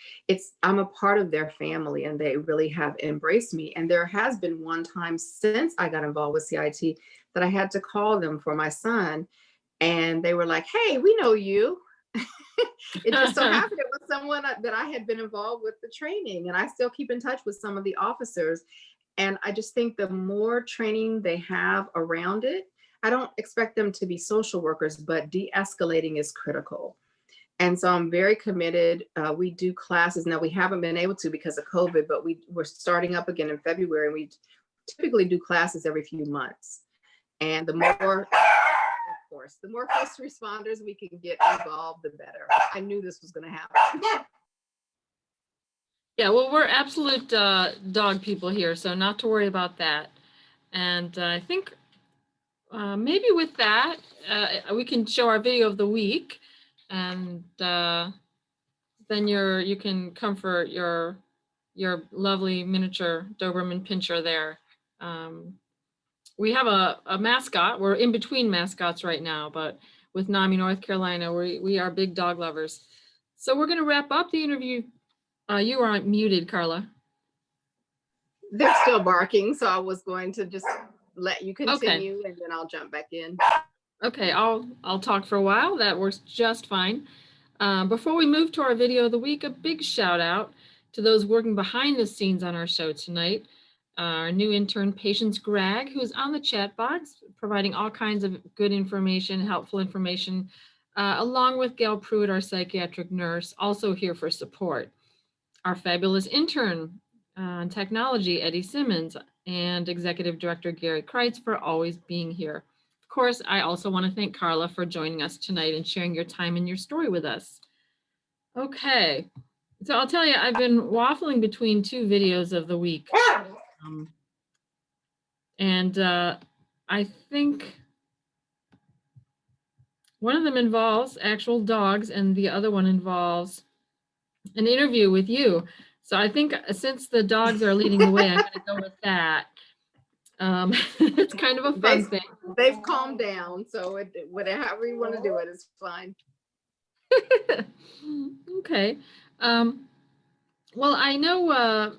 I'm a part of their family, and they really have embraced me. And there has been one time since I got involved with CIT that I had to call them for my son, and they were like, "Hey, we know you." It just so happened it was someone that I had been involved with the training, and I still keep in touch with some of the officers. And I just think the more training they have around it, I don't expect them to be social workers, but de-escalating is critical. And so I'm very committed. We do classes. Now, we haven't been able to because of COVID, but we're starting up again in February, and we typically do classes every few months. And the more first responders we can get involved, the better. I knew this was going to happen. Yeah, well, we're absolute dog people here, so not to worry about that. And I think maybe with that, we can show our video of the week, and then you can comfort your lovely miniature Doberman Pinscher there. We have a mascot. We're in between mascots right now, but with NAMI North Carolina, we are big dog lovers. So we're going to wrap up the interview. You are muted, Carla. They're still barking, so I was going to just let you continue, and then I'll jump back in. Okay, I'll talk for a while. That works just fine. Before we move to our video of the week, a big shout out to those working behind the scenes on our show tonight. Our new intern, Patience Greg, who's on the chat box, providing all kinds of good information, helpful information, along with Gail Pruitt, our psychiatric nurse, also here for support. Our fabulous intern on technology, Eddie Simmons, and Executive Director Gary Kreitz for always being here. Of course, I also want to thank Carla for joining us tonight and sharing your time and your story with us. Okay, so I'll tell you, I've been waffling between two videos of the week. And I think one of them involves actual dogs and the other one involves an interview with you. So I think since the dogs are leading the way, I'm going to go with that. It's kind of a They, fun thing. they've calmed down, so whatever you want to do it is fine. Okay. Um, well, I know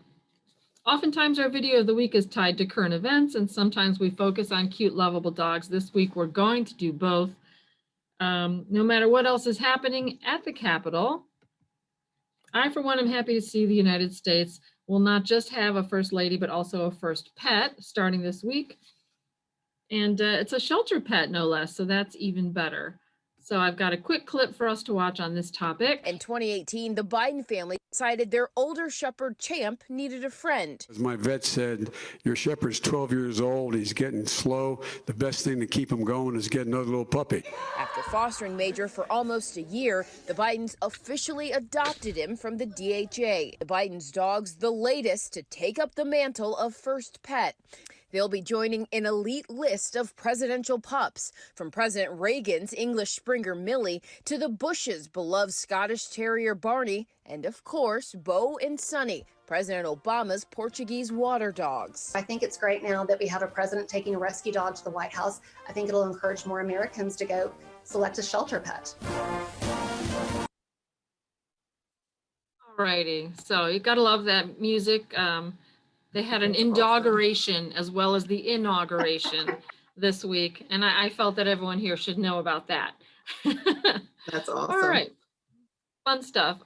oftentimes our video of the week is tied to current events, and sometimes we focus on cute, lovable dogs. This week, we're going to do both. No matter what else is happening at the Capitol, I, for one, am happy to see the United States will not just have a first lady, but also a first pet starting this week. And it's a shelter pet, no less, so that's even better. So I've got a quick clip for us to watch on this topic. In 2018, the Biden family decided their older shepherd, Champ, needed a friend. As my vet said, your shepherd's 12 years old. He's getting slow. The best thing to keep him going is get another little puppy. After fostering Major for almost a year, the Bidens officially adopted him from the DHA. The Bidens' dog's the latest to take up the mantle of first pet. They'll be joining an elite list of presidential pups, from President Reagan's English Springer Millie to the Bush's beloved Scottish Terrier Barney, and of course, Bo and Sonny, President Obama's Portuguese water dogs. I think it's great now that we have a president taking a rescue dog to the White House. I think it'll encourage more Americans to go select a shelter pet. Alrighty, so you gotta love that music. They had an indauguration as well as the inauguration this week, and I felt that everyone here should know about that. That's awesome. All right, fun stuff.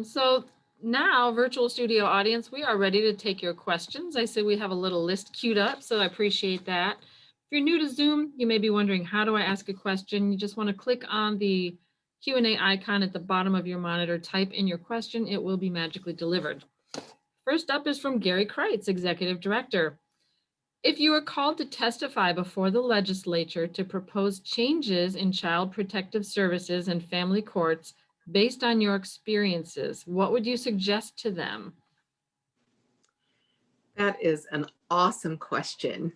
So now, virtual studio audience, we are ready to take your questions. I see we have a little list queued up, so I appreciate that. If you're new to Zoom, you may be wondering, how do I ask a question? You just want to click on the Q&A icon at the bottom of your monitor, type in your question, it will be magically delivered. First up is from Gary Kreitz, Executive Director. If you are called to testify before the legislature to propose changes in child protective services and family courts based on your experiences, what would you suggest to them? That is an awesome question.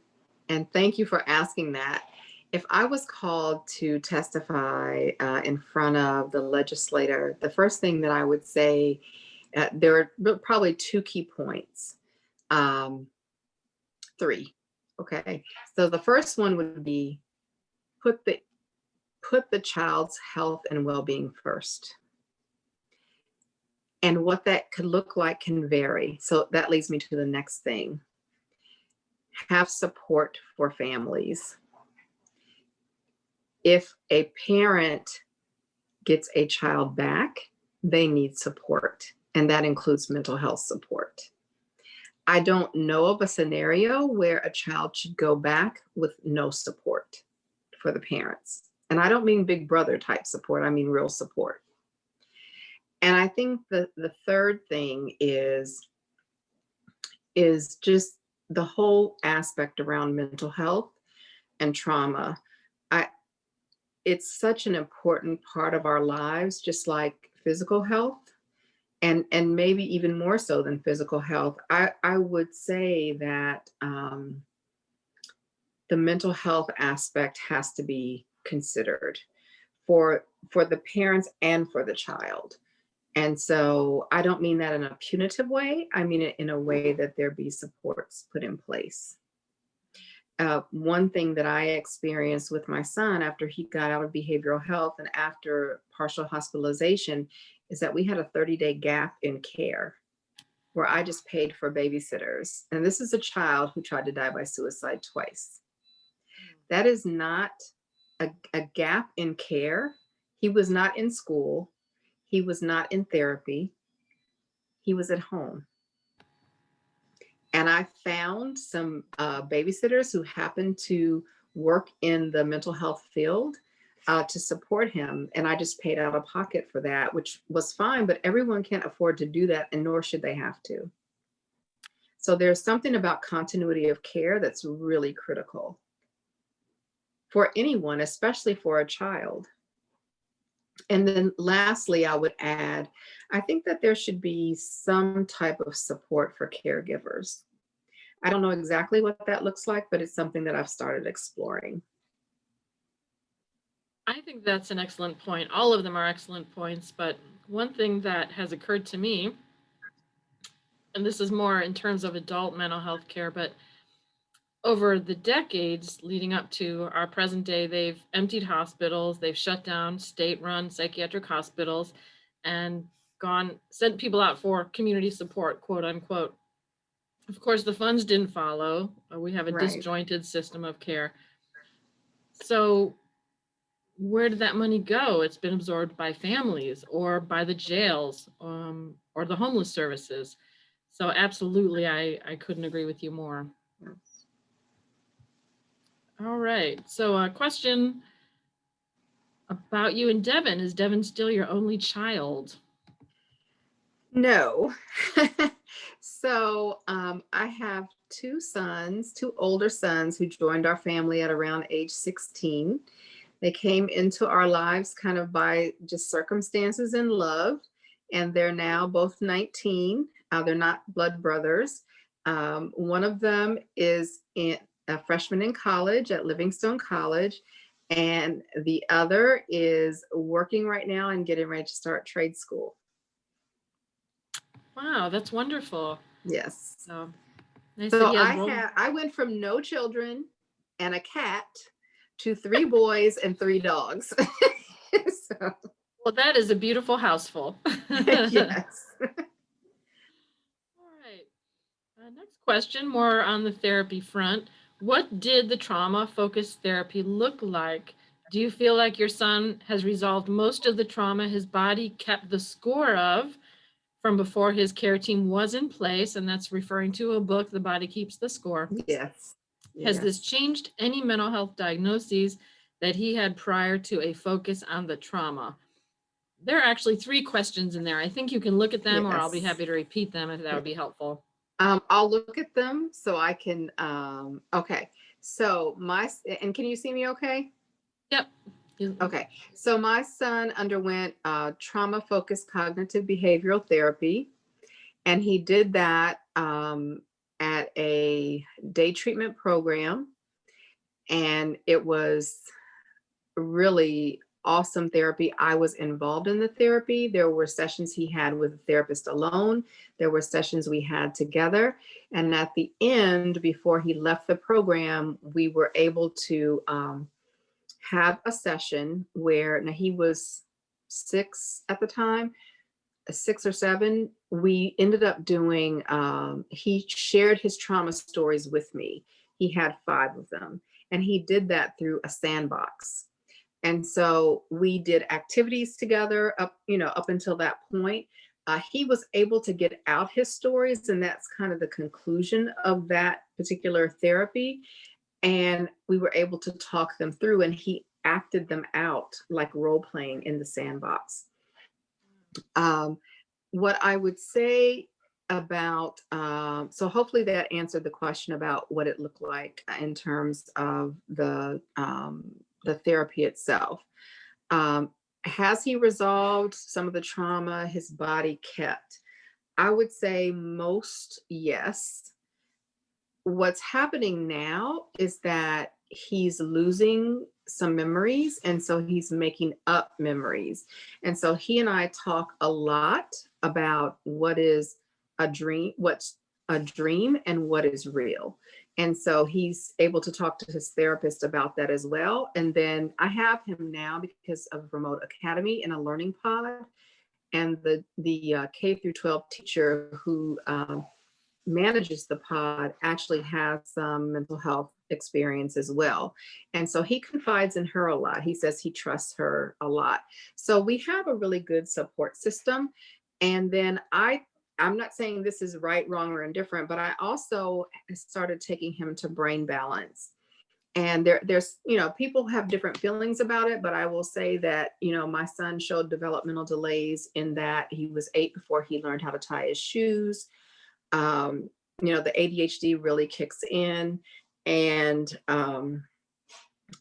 And thank you for asking that. If I was called to testify in front of the legislator, the first thing that I would say, there are probably two key points. Three. Okay. So the first one would be put the child's health and well-being first. And what that could look like can vary. So that leads me to the next thing. Have support for families. If a parent gets a child back, they need support, and that includes mental health support. I don't know of a scenario where a child should go back with no support for the parents. And I don't mean big brother type support, I mean real support. And I think the third thing is just the whole aspect around mental health and trauma. It's such an important part of our lives, just like physical health, and maybe even more so than physical health. I would say that the mental health aspect has to be considered for the parents and for the child. And so I don't mean that in a punitive way. I mean it in a way that there be supports put in place. One thing that I experienced with my son after he got out of behavioral health and after partial hospitalization is that we had a 30-day gap in care where I just paid for babysitters. And this is a child who tried to die by suicide twice. That is not a gap in care. He was not in school. He was not in therapy. He was at home. And I found some babysitters who happened to work in the mental health field to support him. And I just paid out of pocket for that, which was fine, but everyone can't afford to do that, and nor should they have to. So there's something about continuity of care that's really critical for anyone, especially for a child. And then lastly, I would add, I think that there should be some type of support for caregivers. I don't know exactly what that looks like, but it's something that I've started exploring. I think that's an excellent point. All of them are excellent points, but one thing that has occurred to me, and this is more in terms of adult mental health care, but over the decades leading up to our present day, they've emptied hospitals, they've shut down state-run psychiatric hospitals, and sent people out for community support, quote unquote. Of course, the funds didn't follow. We have a Right. disjointed system of care. So where did that money go? It's been absorbed by families or by the jails, or the homeless services. So absolutely, I couldn't agree with you more. All right. So a question about you and Devon. Is Devon still your only child? No. So I have two older sons who joined our family at around age 16. They came into our lives kind of by just circumstances and love, and they're now both 19. They're not blood brothers. One of them is a freshman in college at Livingstone College, and the other is working right now and getting ready to start trade school. Wow, that's wonderful. Yes. So nice So that he has I went from no children and a cat to 3 boys and 3 dogs. So, Well, that is a beautiful house full. yes. All right. Next question, more on the therapy front. What did the trauma-focused therapy look like? Do you feel like your son has resolved most of the trauma his body kept the score of from before his care team was in place? And that's referring to a book, The Body Keeps the Score. Yes. Has this changed any mental health diagnoses that he had prior to a focus on the trauma? There are actually 3 questions in there. I think you can look at them, or I'll be Yes. happy to repeat them if that would be helpful. I'll look at them so I can, okay. So and can you see me okay? Yep. Okay. So my son underwent trauma-focused cognitive behavioral therapy, and he did that at a day treatment program. And it was really awesome therapy. I was involved in the therapy. There were sessions he had with the therapist alone. There were sessions we had together. And at the end, before he left the program, we were able to have a session where, now he was 6 at the time, 6 or 7. We ended up doing, he shared his trauma stories with me. He had 5 of them. And he did that through a sandbox. And so we did activities together up until that point. He was able to get out his stories, and that's kind of the conclusion of that particular therapy. And we were able to talk them through, and he acted them out like role playing in the sandbox. What I would say about, so hopefully that answered the question about what it looked like in terms of the therapy itself. Has he resolved some of the trauma his body kept? I would say most, yes. What's happening now is that he's losing some memories, and so he's making up memories. And so he and I talk a lot about what is what's a dream and what is real. And so he's able to talk to his therapist about that as well. And then I have him now, because of Remote Academy, in a learning pod, and the K through 12 teacher who manages the pod actually has some mental health experience as well. And so he confides in her a lot. He says he trusts her a lot. So we have a really good support system. And then I'm not saying this is right, wrong, or indifferent, but I also started taking him to Brain Balance. And there's, people have different feelings about it, but I will say that, my son showed developmental delays in that he was 8 before he learned how to tie his shoes. The ADHD really kicks in, and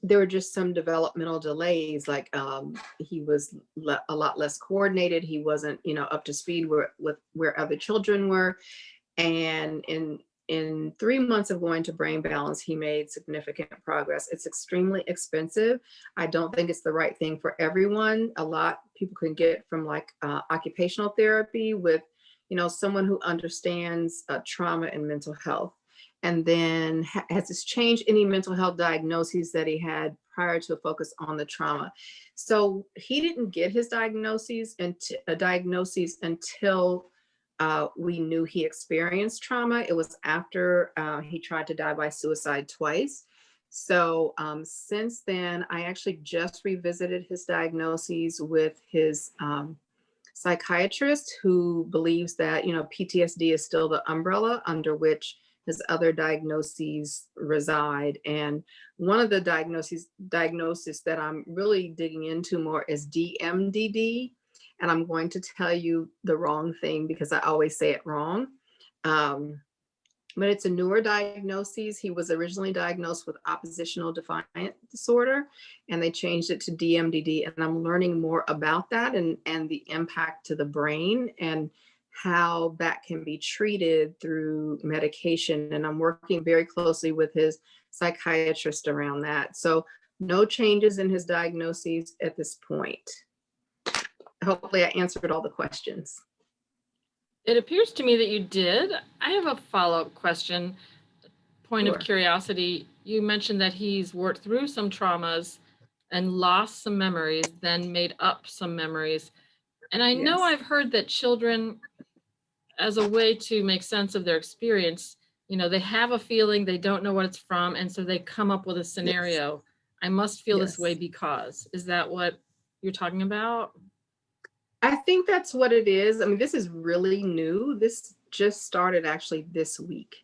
there were just some developmental delays, like he was a lot less coordinated. He wasn't, up to speed with where other children were. And in 3 months of going to Brain Balance, he made significant progress. It's extremely expensive. I don't think it's the right thing for everyone. A lot people can get from like occupational therapy with someone who understands trauma and mental health. And then has this changed any mental health diagnoses that he had prior to a focus on the trauma? So he didn't get his diagnoses until we knew he experienced trauma. It was after he tried to die by suicide twice. So since then, I actually just revisited his diagnoses with his psychiatrist, who believes that, you know, PTSD is still the umbrella under which his other diagnoses reside. And one of the diagnoses that I'm really digging into more is DMDD. And I'm going to tell you the wrong thing because I always say it wrong. But it's a newer diagnosis. He was originally diagnosed with oppositional defiant disorder, and they changed it to DMDD. And I'm learning more about that and the impact to the brain and how that can be treated through medication. And I'm working very closely with his psychiatrist around that. So no changes in his diagnoses at this point. Hopefully I answered all the questions. It appears to me that you did. I have a follow-up question. Point Sure. of curiosity, you mentioned that he's worked through some traumas and lost some memories, then made up some memories. And I know Yes. I've heard that children, as a way to make sense of their experience, you know, they have a feeling, they don't know what it's from, and so they come up with a scenario. I must feel this way Yes. because. Is that what you're talking about? I think that's what it is. I mean, this is really new. This just started actually this week.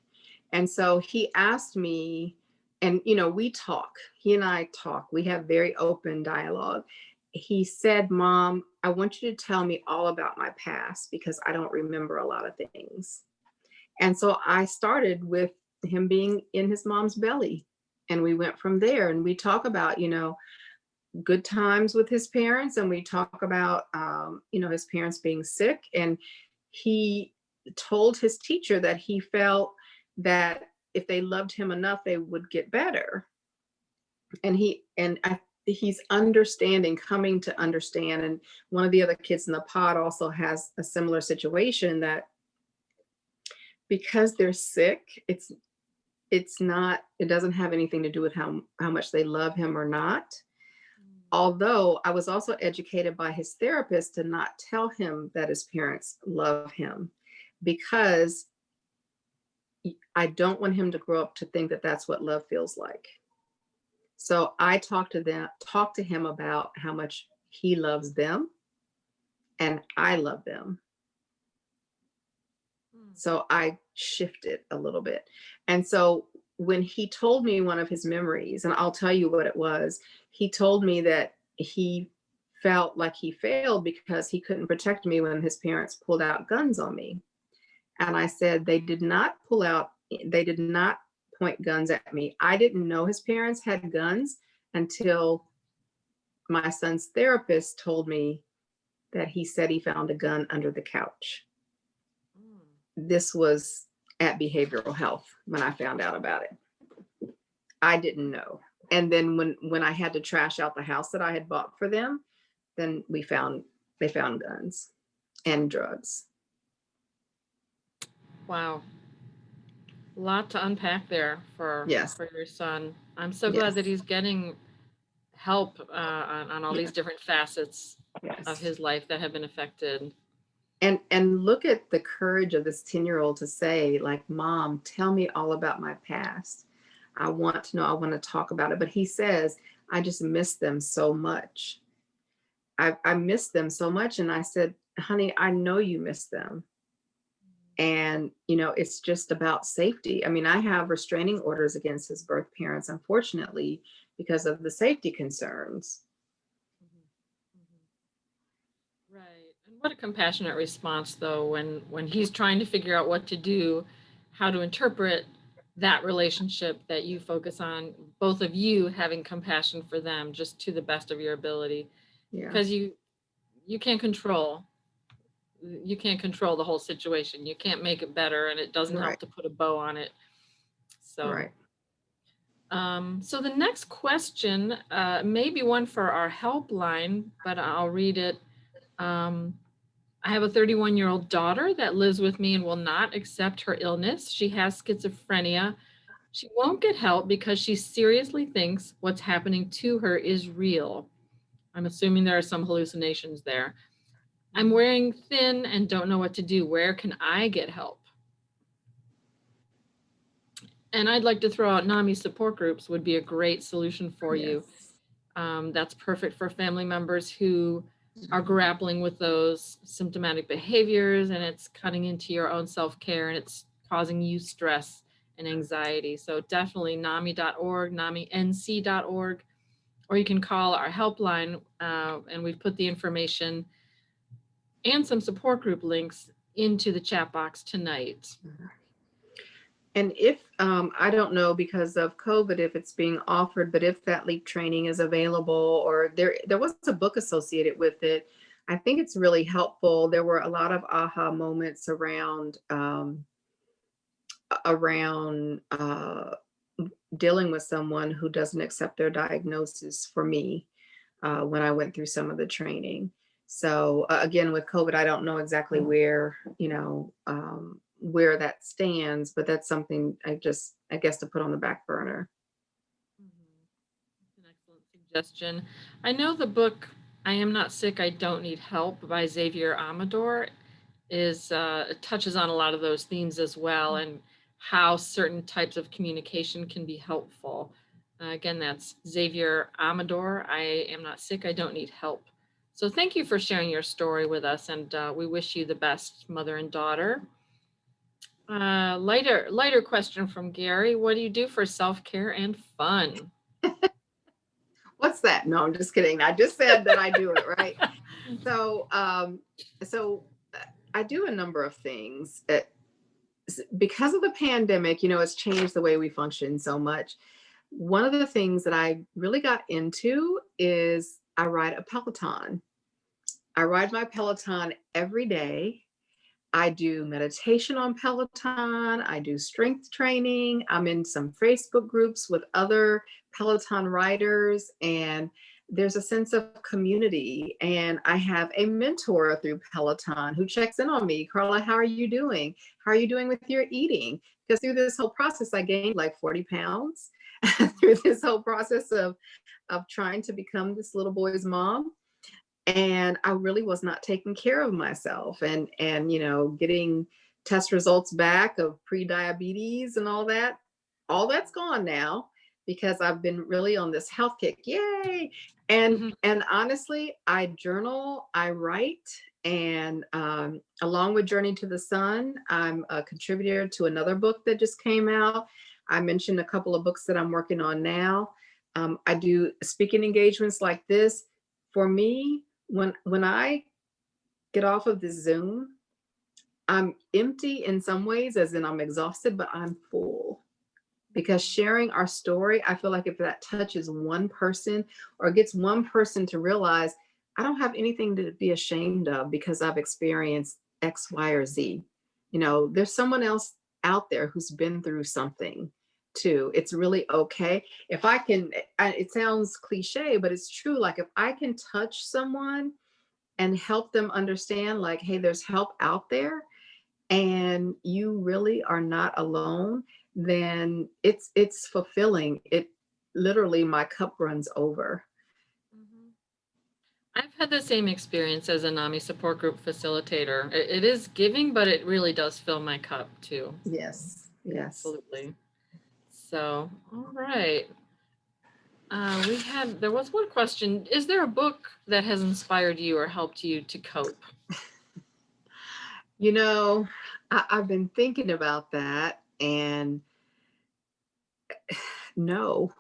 And so he asked me, and you know, we talk. He and I talk. We have very open dialogue. He said, "Mom, I want you to tell me all about my past because I don't remember a lot of things." And so I started with him being in his mom's belly. And we went from there, and we talk about, you know, good times with his parents, and we talk about you know, his parents being sick. And he told his teacher that he felt that if they loved him enough they would get better. And he's understanding, coming to understand. And one of the other kids in the pod also has a similar situation, that because they're sick, it's not, it doesn't have anything to do with how much they love him or not. Although I was also educated by his therapist to not tell him that his parents love him, because I don't want him to grow up to think that that's what love feels like. So I talk to him about how much he loves them and I love them. So I shifted a little bit. And so when he told me one of his memories, and I'll tell you what it was, he told me that he felt like he failed because he couldn't protect me when his parents pulled out guns on me. And I said, they did not point guns at me. I didn't know his parents had guns until my son's therapist told me that he said he found a gun under the couch. This was at behavioral health when I found out about it. I didn't know. And then when I had to trash out the house that I had bought for them, then they found guns and drugs. Wow. A lot to unpack there for Yes. your son. I'm so glad that Yes. he's getting help on all these different facets Yes. of his life that have been affected. And look at the courage of this 10-year-old to say, like, Mom, tell me all about my past. I want to know, I want to talk about it. But he says, I just miss them so much. I miss them so much. And I said, honey, I know you miss them. And, you know, it's just about safety. I mean, I have restraining orders against his birth parents, unfortunately, because of the safety concerns. Right. And what a compassionate response, though, when he's trying to figure out what to do, how to interpret that relationship that you focus on, both of you having compassion for them just to the best of your ability. Yeah. Because you can't control the whole situation. You can't make it better, and it doesn't help to put a bow on it. So Right. So the next question may be one for our helpline, but I'll read it. I have a 31-year-old daughter that lives with me and will not accept her illness. She has schizophrenia. She won't get help because she seriously thinks what's happening to her is real. I'm assuming there are some hallucinations there. I'm wearing thin and don't know what to do. Where can I get help? And I'd like to throw out NAMI support groups would be a great solution for you. That's perfect for family members who are grappling with those symptomatic behaviors, and it's cutting into your own self-care, and it's causing you stress and anxiety. So definitely NAMI.org, NAMINC.org, or you can call our helpline, and we've put the information and some support group links into the chat box tonight. And if, I don't know because of COVID, if it's being offered, but if that LEAP training is available, or there was a book associated with it, I think it's really helpful. There were a lot of aha moments around, dealing with someone who doesn't accept their diagnosis for me, when I went through some of the training. So again, with COVID, I don't know exactly where, where that stands, but that's something I guess to put on the back burner. That's an excellent suggestion. I know the book I Am Not Sick, I Don't Need Help by Xavier Amador it touches on a lot of those themes as well, and how certain types of communication can be helpful. Again, that's Xavier Amador. I am not sick. I don't need help. So thank you for sharing your story with us, and we wish you the best, mother and daughter. Lighter question from Gary. What do you do for self-care and fun? What's that? No, I'm just kidding. I just said that I do it, right? So, I do a number of things. Because of the pandemic, it's changed the way we function so much. One of the things that I really got into is I ride a Peloton. I ride my Peloton every day. I do meditation on Peloton. I do strength training. I'm in some Facebook groups with other Peloton riders, and there's a sense of community. And I have a mentor through Peloton who checks in on me. Carla, how are you doing? How are you doing with your eating? Because through this whole process, I gained like 40 pounds through this whole process of trying to become this little boy's mom. And I really was not taking care of myself, and getting test results back of pre-diabetes and all that's gone now because I've been really on this health kick. Yay. And honestly, I journal, I write, and along with Journey to the Sun, I'm a contributor to another book that just came out. I mentioned a couple of books that I'm working on now. I do speaking engagements like this. For me, when I get off of this Zoom, I'm empty in some ways, as in I'm exhausted, but I'm full. Because sharing our story, I feel like if that touches one person or gets one person to realize I don't have anything to be ashamed of because I've experienced X, Y, or Z. There's someone else out there who's been through something too. It's really okay. If I can, it sounds cliche, but it's true. Like if I can touch someone and help them understand, like, hey, there's help out there and you really are not alone, then it's fulfilling. It literally, my cup runs over. I've had the same experience as a NAMI support group facilitator. It is giving, but it really does fill my cup too. Yes. Absolutely. So, all right. There was one question. Is there a book that has inspired you or helped you to cope? I've been thinking about that, and no,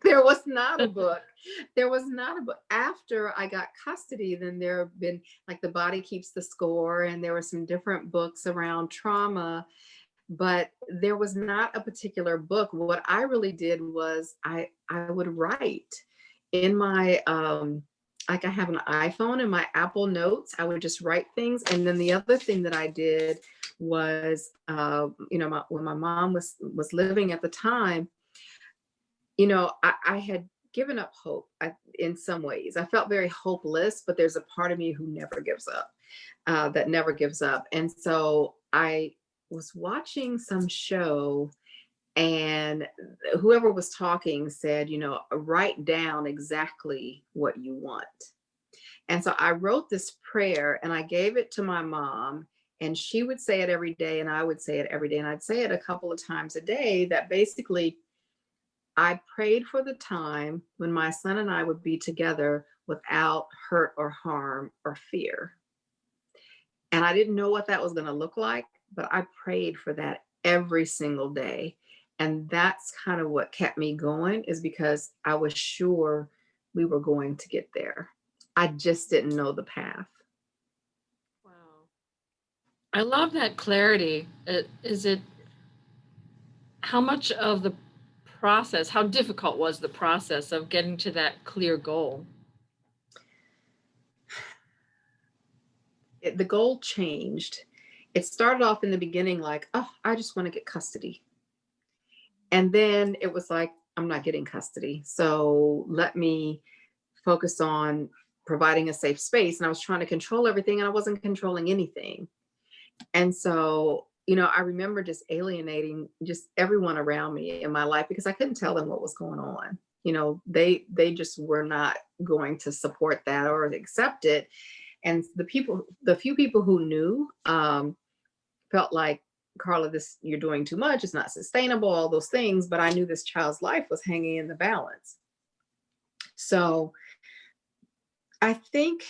there was not a book. There was not a book. After I got custody, then there have been, like, The Body Keeps the Score, and there were some different books around trauma, but there was not a particular book. What I really did was I would write in my, like, I have an iPhone and my Apple Notes, I would just write things. And then the other thing that I did was, when my mom was living at the time, I had given up hope in some ways. I felt very hopeless, but there's a part of me who never gives up, that never gives up. And so I was watching some show, and whoever was talking said, write down exactly what you want. And so I wrote this prayer and I gave it to my mom, and she would say it every day, and I would say it every day. And I'd say it a couple of times a day, that basically I prayed for the time when my son and I would be together without hurt or harm or fear. And I didn't know what that was going to look like, but I prayed for that every single day. And that's kind of what kept me going, is because I was sure we were going to get there. I just didn't know the path. Wow. I love that clarity. How much of the process, how difficult was the process of getting to that clear goal? The goal changed. It started off in the beginning like, oh, I just want to get custody. And then it was like, I'm not getting custody, so let me focus on providing a safe space. And I was trying to control everything, and I wasn't controlling anything. And so, I remember just alienating just everyone around me in my life, because I couldn't tell them what was going on. They just were not going to support that or accept it. And the few people who knew, felt like, Carla, you're doing too much. It's not sustainable, all those things. But I knew this child's life was hanging in the balance. So I think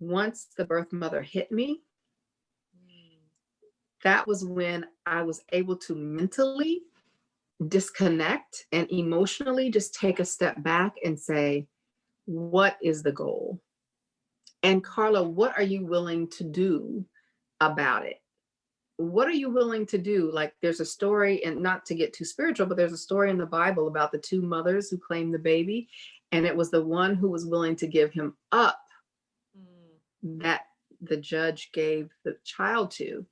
once the birth mother hit me, that was when I was able to mentally disconnect and emotionally just take a step back and say, what is the goal? And Carla, what are you willing to do about it? What are you willing to do? Like, there's a story, and not to get too spiritual, but there's a story in the Bible about the two mothers who claimed the baby, and it was the one who was willing to give him up that the judge gave the child to,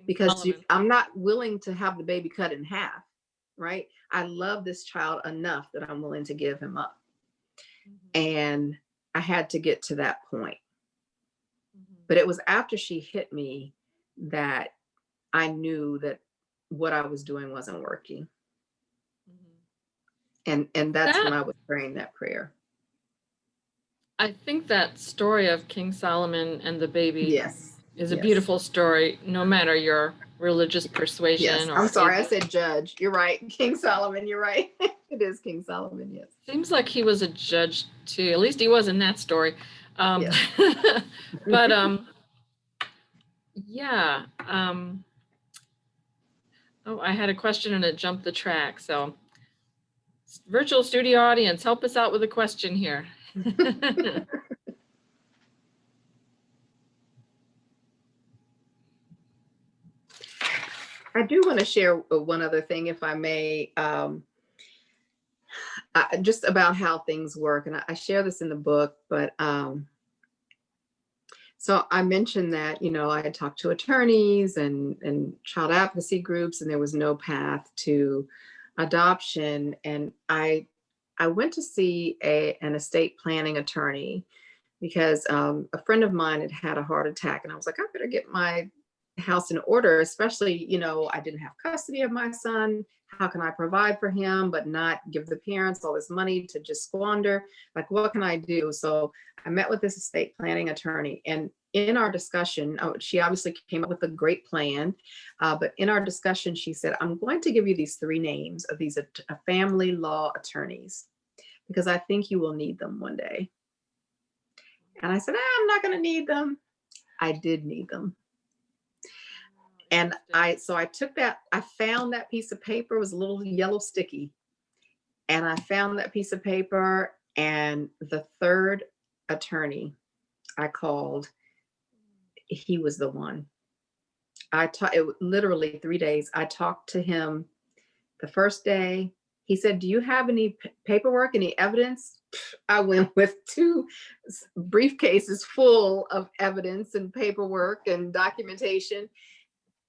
because I'm not willing to have the baby cut in half, right? I love this child enough that I'm willing to give him up. And I had to get to that point. But it was after she hit me that I knew that what I was doing wasn't working. And that's when I was praying that prayer. I think that story of King Solomon and the baby is a Yes. beautiful story, no matter your religious persuasion. Yes. I'm sorry, I said judge. You're right. King Solomon, you're right. It is King Solomon, yes. Seems like he was a judge too. At least he was in that story. Yes. But yeah. Oh, I had a question and it jumped the track. So virtual studio audience, help us out with a question here. I do want to share one other thing, if I may, just about how things work. And I share this in the book, but so I mentioned that, I had talked to attorneys and child advocacy groups, and there was no path to adoption. And I went to see an estate planning attorney, because a friend of mine had a heart attack, and I was like, I better get my house in order, especially, I didn't have custody of my son. How can I provide for him but not give the parents all this money to just squander? Like, what can I do? So I met with this estate planning attorney, and in our discussion, she obviously came up with a great plan, but in our discussion, she said, I'm going to give you these 3 names of these family law attorneys, because I think you will need them one day. And I said, I'm not going to need them. I did need them. And I took that, I found that piece of paper, it was a little yellow sticky. And I found that piece of paper, and the 3rd attorney I called, he was the one. It literally 3 days. I talked to him the first day. He said, do you have any paperwork, any evidence? I went with 2 briefcases full of evidence and paperwork and documentation.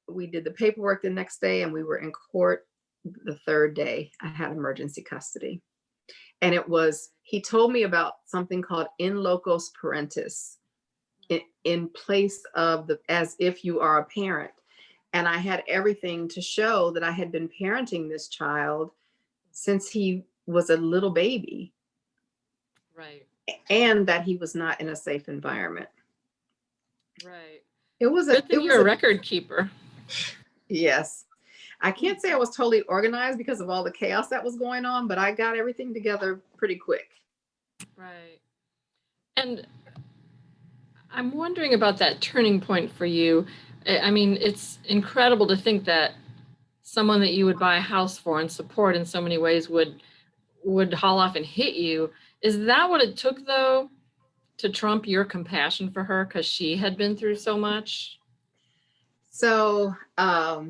We did the paperwork the next day, and we were in court the 3rd day. I had emergency custody. And he told me about something called in locos parentis, in place of as if you are a parent. And I had everything to show that I had been parenting this child since he was a little baby. Right. And that he was not in a safe environment. Right. It was Good thing you're a record keeper. Yes. I can't say I was totally organized because of all the chaos that was going on, but I got everything together pretty quick. Right. And I'm wondering about that turning point for you. I mean, it's incredible to think that someone that you would buy a house for and support in so many ways would haul off and hit you. Is that what it took, though, to trump your compassion for her because she had been through so much? So I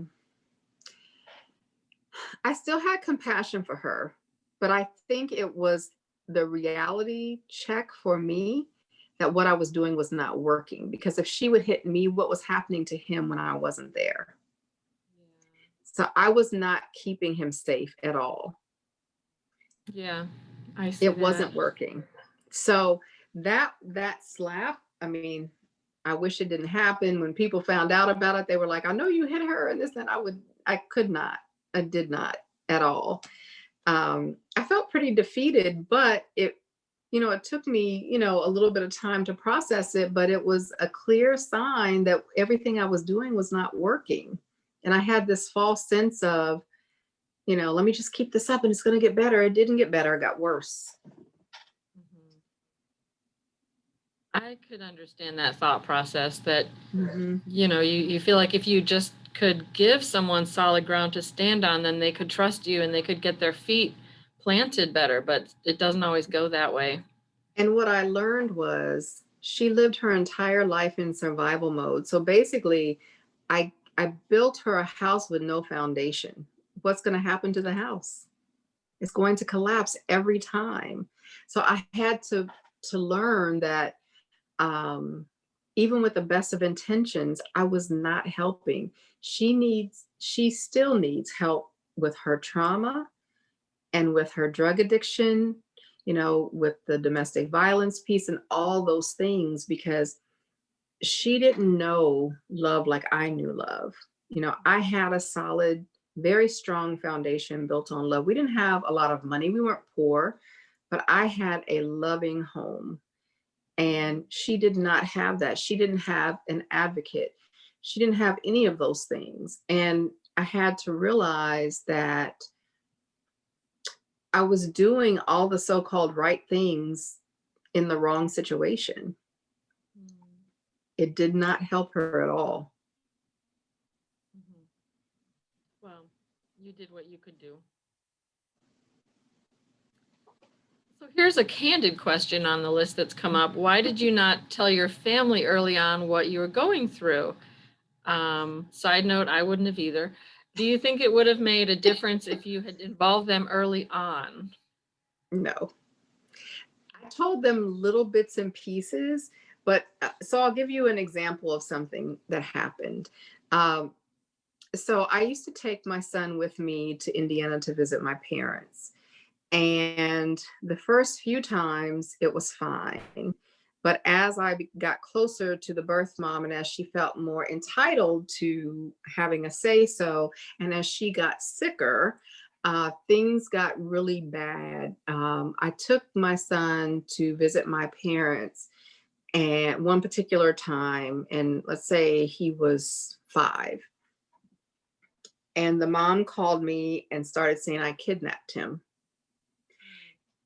still had compassion for her, but I think it was the reality check for me that what I was doing was not working, because if she would hit me, what was happening to him when I wasn't there? So I was not keeping him safe at all. Yeah, I see It that. wasn't working. So that slap, I mean, I wish it didn't happen. When people found out about it, they were like, I know you hit her and this, and I could not. I did not at all. I felt pretty defeated, but it took me, a little bit of time to process it, but it was a clear sign that everything I was doing was not working. And I had this false sense of, let me just keep this up and it's going to get better. It didn't get better. It got worse. Mhm. I could understand that thought process that, you feel like if you just could give someone solid ground to stand on, then they could trust you and they could get their feet planted better, but it doesn't always go that way. And what I learned was she lived her entire life in survival mode. So basically, I built her a house with no foundation. What's going to happen to the house? It's going to collapse every time. So I had to learn that even with the best of intentions, I was not helping. She still needs help with her trauma and with her drug addiction, with the domestic violence piece and all those things, because she didn't know love like I knew love. I had a solid, very strong foundation built on love. We didn't have a lot of money. We weren't poor, but I had a loving home. And she did not have that. She didn't have an advocate. She didn't have any of those things. And I had to realize that I was doing all the so-called right things in the wrong situation. It did not help her at all. Mhm. Well, you did what you could do. So here's a candid question on the list that's come up. Why did you not tell your family early on what you were going through? Side note, I wouldn't have either. Do you think it would have made a difference if you had involved them early on? No. I told them little bits and pieces, but so I'll give you an example of something that happened. So I used to take my son with me to Indiana to visit my parents. And the first few times it was fine. But as I got closer to the birth mom and as she felt more entitled to having a say so, and as she got sicker, things got really bad. I took my son to visit my parents and one particular time, and let's say he was 5. And the mom called me and started saying I kidnapped him.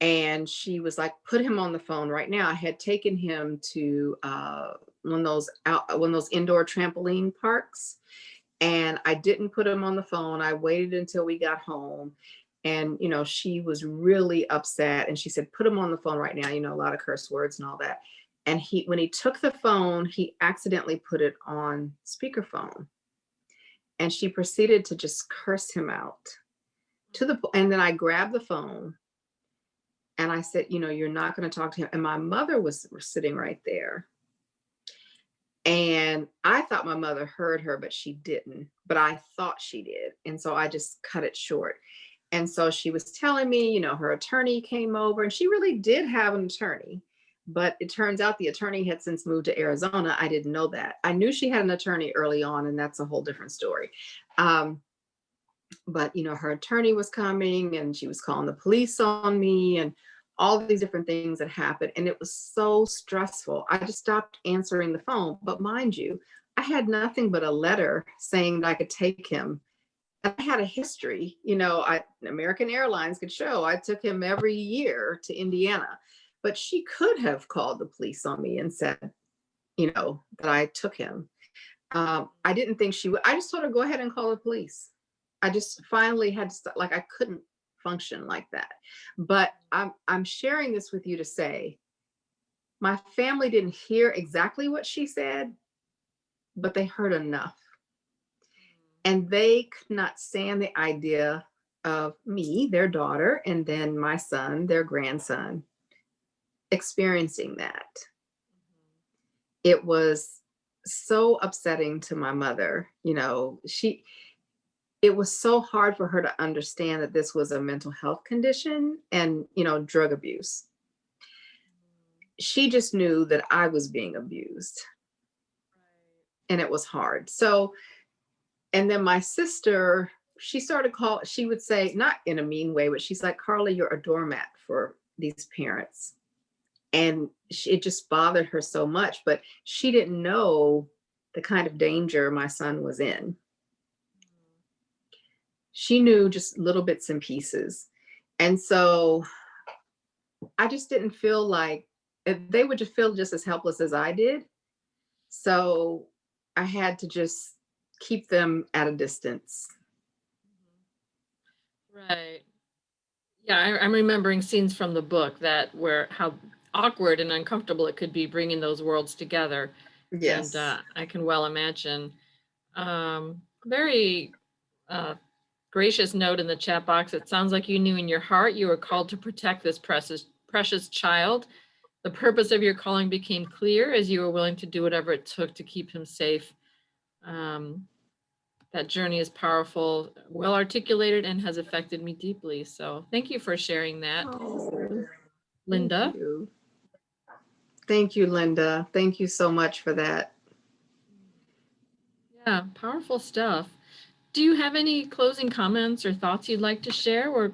And she was like, put him on the phone right now. I had taken him to one of those indoor trampoline parks. And I didn't put him on the phone. I waited until we got home. And, she was really upset. And she said, put him on the phone right now. A lot of curse words and all that. And when he took the phone, he accidentally put it on speakerphone. And she proceeded to just curse him out and then I grabbed the phone. And I said, you're not going to talk to him. And my mother was sitting right there. And I thought my mother heard her, but she didn't. But I thought she did. And so I just cut it short. And so she was telling me, her attorney came over, and she really did have an attorney. But it turns out the attorney had since moved to Arizona. I didn't know that. I knew she had an attorney early on, and that's a whole different story. But her attorney was coming, and she was calling the police on me, and all these different things that happened. And it was so stressful. I just stopped answering the phone. But mind you, I had nothing but a letter saying that I could take him. I had a history, American Airlines could show I took him every year to Indiana, but she could have called the police on me and said, that I took him. I didn't think she would. I just told her, go ahead and call the police. I just finally had to stop, like, I couldn't function like that. But I'm sharing this with you to say, my family didn't hear exactly what she said, but they heard enough. And they could not stand the idea of me, their daughter, and then my son, their grandson, experiencing that. It was so upsetting to my mother. It was so hard for her to understand that this was a mental health condition and, drug abuse. She just knew that I was being abused. And it was hard. So, and then my sister, she would say, not in a mean way, but she's like, Carla, you're a doormat for these parents. And it just bothered her so much, but she didn't know the kind of danger my son was in. She knew just little bits and pieces. And so I just didn't feel like they would just feel just as helpless as I did. So I had to just keep them at a distance. Right. Yeah, I'm remembering scenes from the book where how awkward and uncomfortable it could be bringing those worlds together. Yes. And I can well imagine. Very gracious note in the chat box. It sounds like you knew in your heart you were called to protect this precious child. The purpose of your calling became clear as you were willing to do whatever it took to keep him safe. That journey is powerful, well articulated, and has affected me deeply. So thank you for sharing that, Linda. Thank you. Thank you, Linda. Thank you so much for that. Yeah, powerful stuff. Do you have any closing comments or thoughts you'd like to share? We're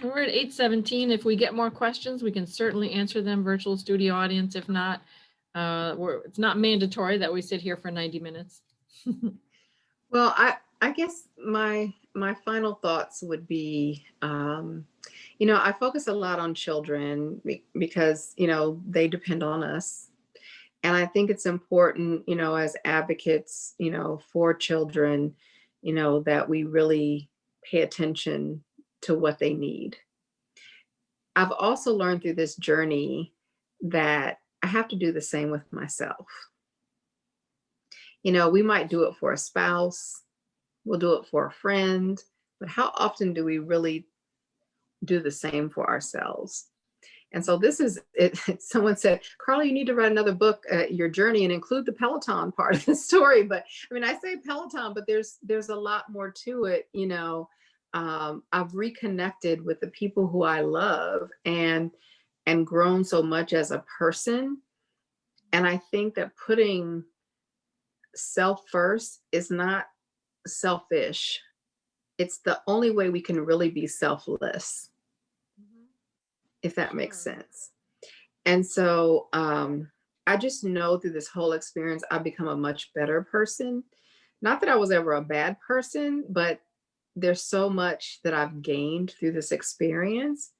at 8:17. If we get more questions, we can certainly answer them, virtual studio audience. If not, it's not mandatory that we sit here for 90 minutes. Well, I guess my final thoughts would be, I focus a lot on children because, they depend on us. And I think it's important, as advocates, for children, that we really pay attention to what they need. I've also learned through this journey that I have to do the same with myself. We might do it for a spouse, we'll do it for a friend, but how often do we really do the same for ourselves? And so this is it. Someone said, Carla, you need to write another book, your journey, and include the Peloton part of the story. But I mean, I say Peloton, but there's a lot more to it. I've reconnected with the people who I love and grown so much as a person. And I think that putting self first is not selfish. It's the only way we can really be selfless, if that makes sense. And so I just know through this whole experience, I've become a much better person. Not that I was ever a bad person, but there's so much that I've gained through this experience.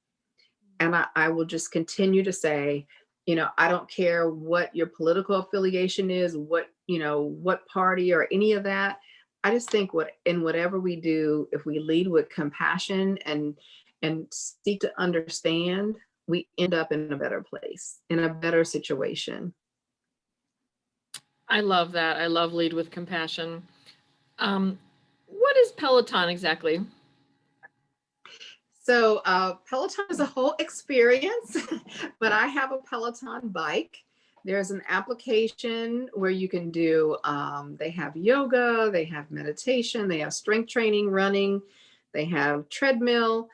And I will just continue to say, I don't care what your political affiliation is, what party or any of that. I just think whatever we do, if we lead with compassion and seek to understand, we end up in a better place, in a better situation. I love that. I love lead with compassion. What is Peloton exactly? So Peloton is a whole experience, but I have a Peloton bike. There's an application where you can do, they have yoga, they have meditation, they have strength training, running. They have treadmill.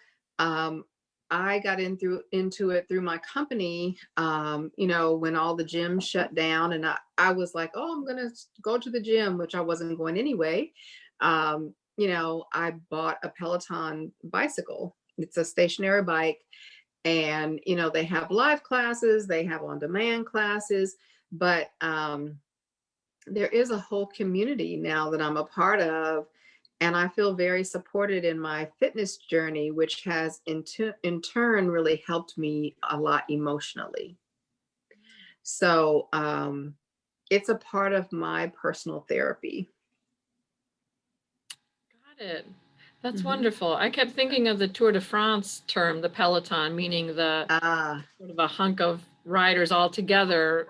I got into it through my company, when all the gyms shut down, and I was like, oh, I'm gonna go to the gym, which I wasn't going anyway. I bought a Peloton bicycle. It's a stationary bike, and they have live classes, they have on-demand classes, but there is a whole community now that I'm a part of, and I feel very supported in my fitness journey, which has in turn really helped me a lot emotionally. So it's a part of my personal therapy. Got it. That's Mhm. wonderful. I kept thinking of the Tour de France term, the peloton, meaning the sort of a hunk of riders all together,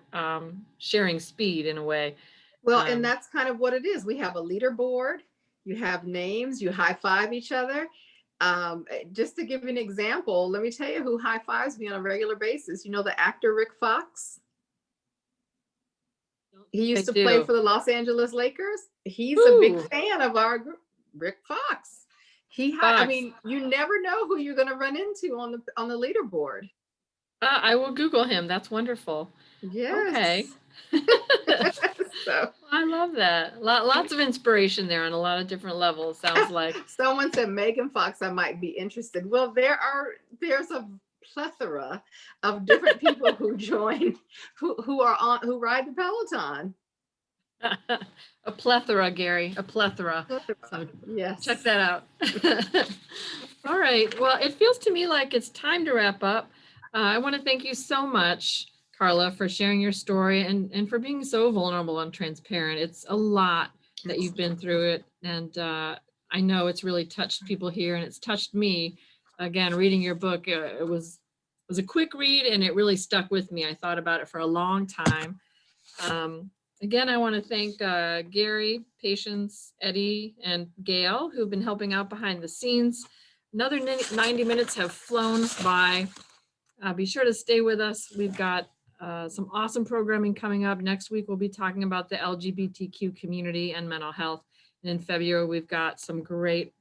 sharing speed in a way. Well, and that's kind of what it is. We have a leaderboard, you have names, you high five each other. Just to give you an example, let me tell you who high fives me on a regular basis. You know the actor Rick Fox? He I used to play do. for the Los Angeles Lakers. He's a big Ooh, fan of our group, Rick Fox. I Fox. mean, you never know who you're going to run into on the leaderboard. I will Google him. That's wonderful. Okay. Yes. So I love that. Lots of inspiration there on a lot of different levels, sounds like. someone said Megan Fox, I might be interested. Well, there's a plethora of different people who join, who ride the Peloton. A plethora, Gary, a plethora. So Yes. check that out. All right. Well, it feels to me like it's time to wrap up. I want to thank you so much, Carla, for sharing your story and for being so vulnerable and transparent. It's a lot that you've been through it. And I know it's really touched people here, and it's touched me. Again, reading your book, it was a quick read, and it really stuck with me. I thought about it for a long time. Again, I want to thank Gary, Patience, Eddie, and Gail, who've been helping out behind the scenes. Another 90 minutes have flown by. Be sure to stay with us. We've got some awesome programming coming up. Next week, we'll be talking about the LGBTQ community and mental health. And in February, we've got some great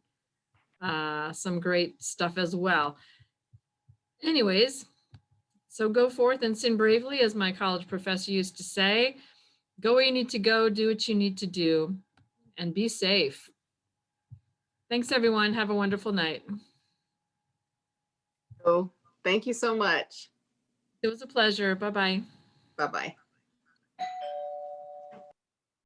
stuff as well. Anyways, so go forth and sin bravely, as my college professor used to say. Go where you need to go, do what you need to do, and be safe. Thanks, everyone. Have a wonderful night. So thank you so much. It was a pleasure. Bye-bye. Bye-bye.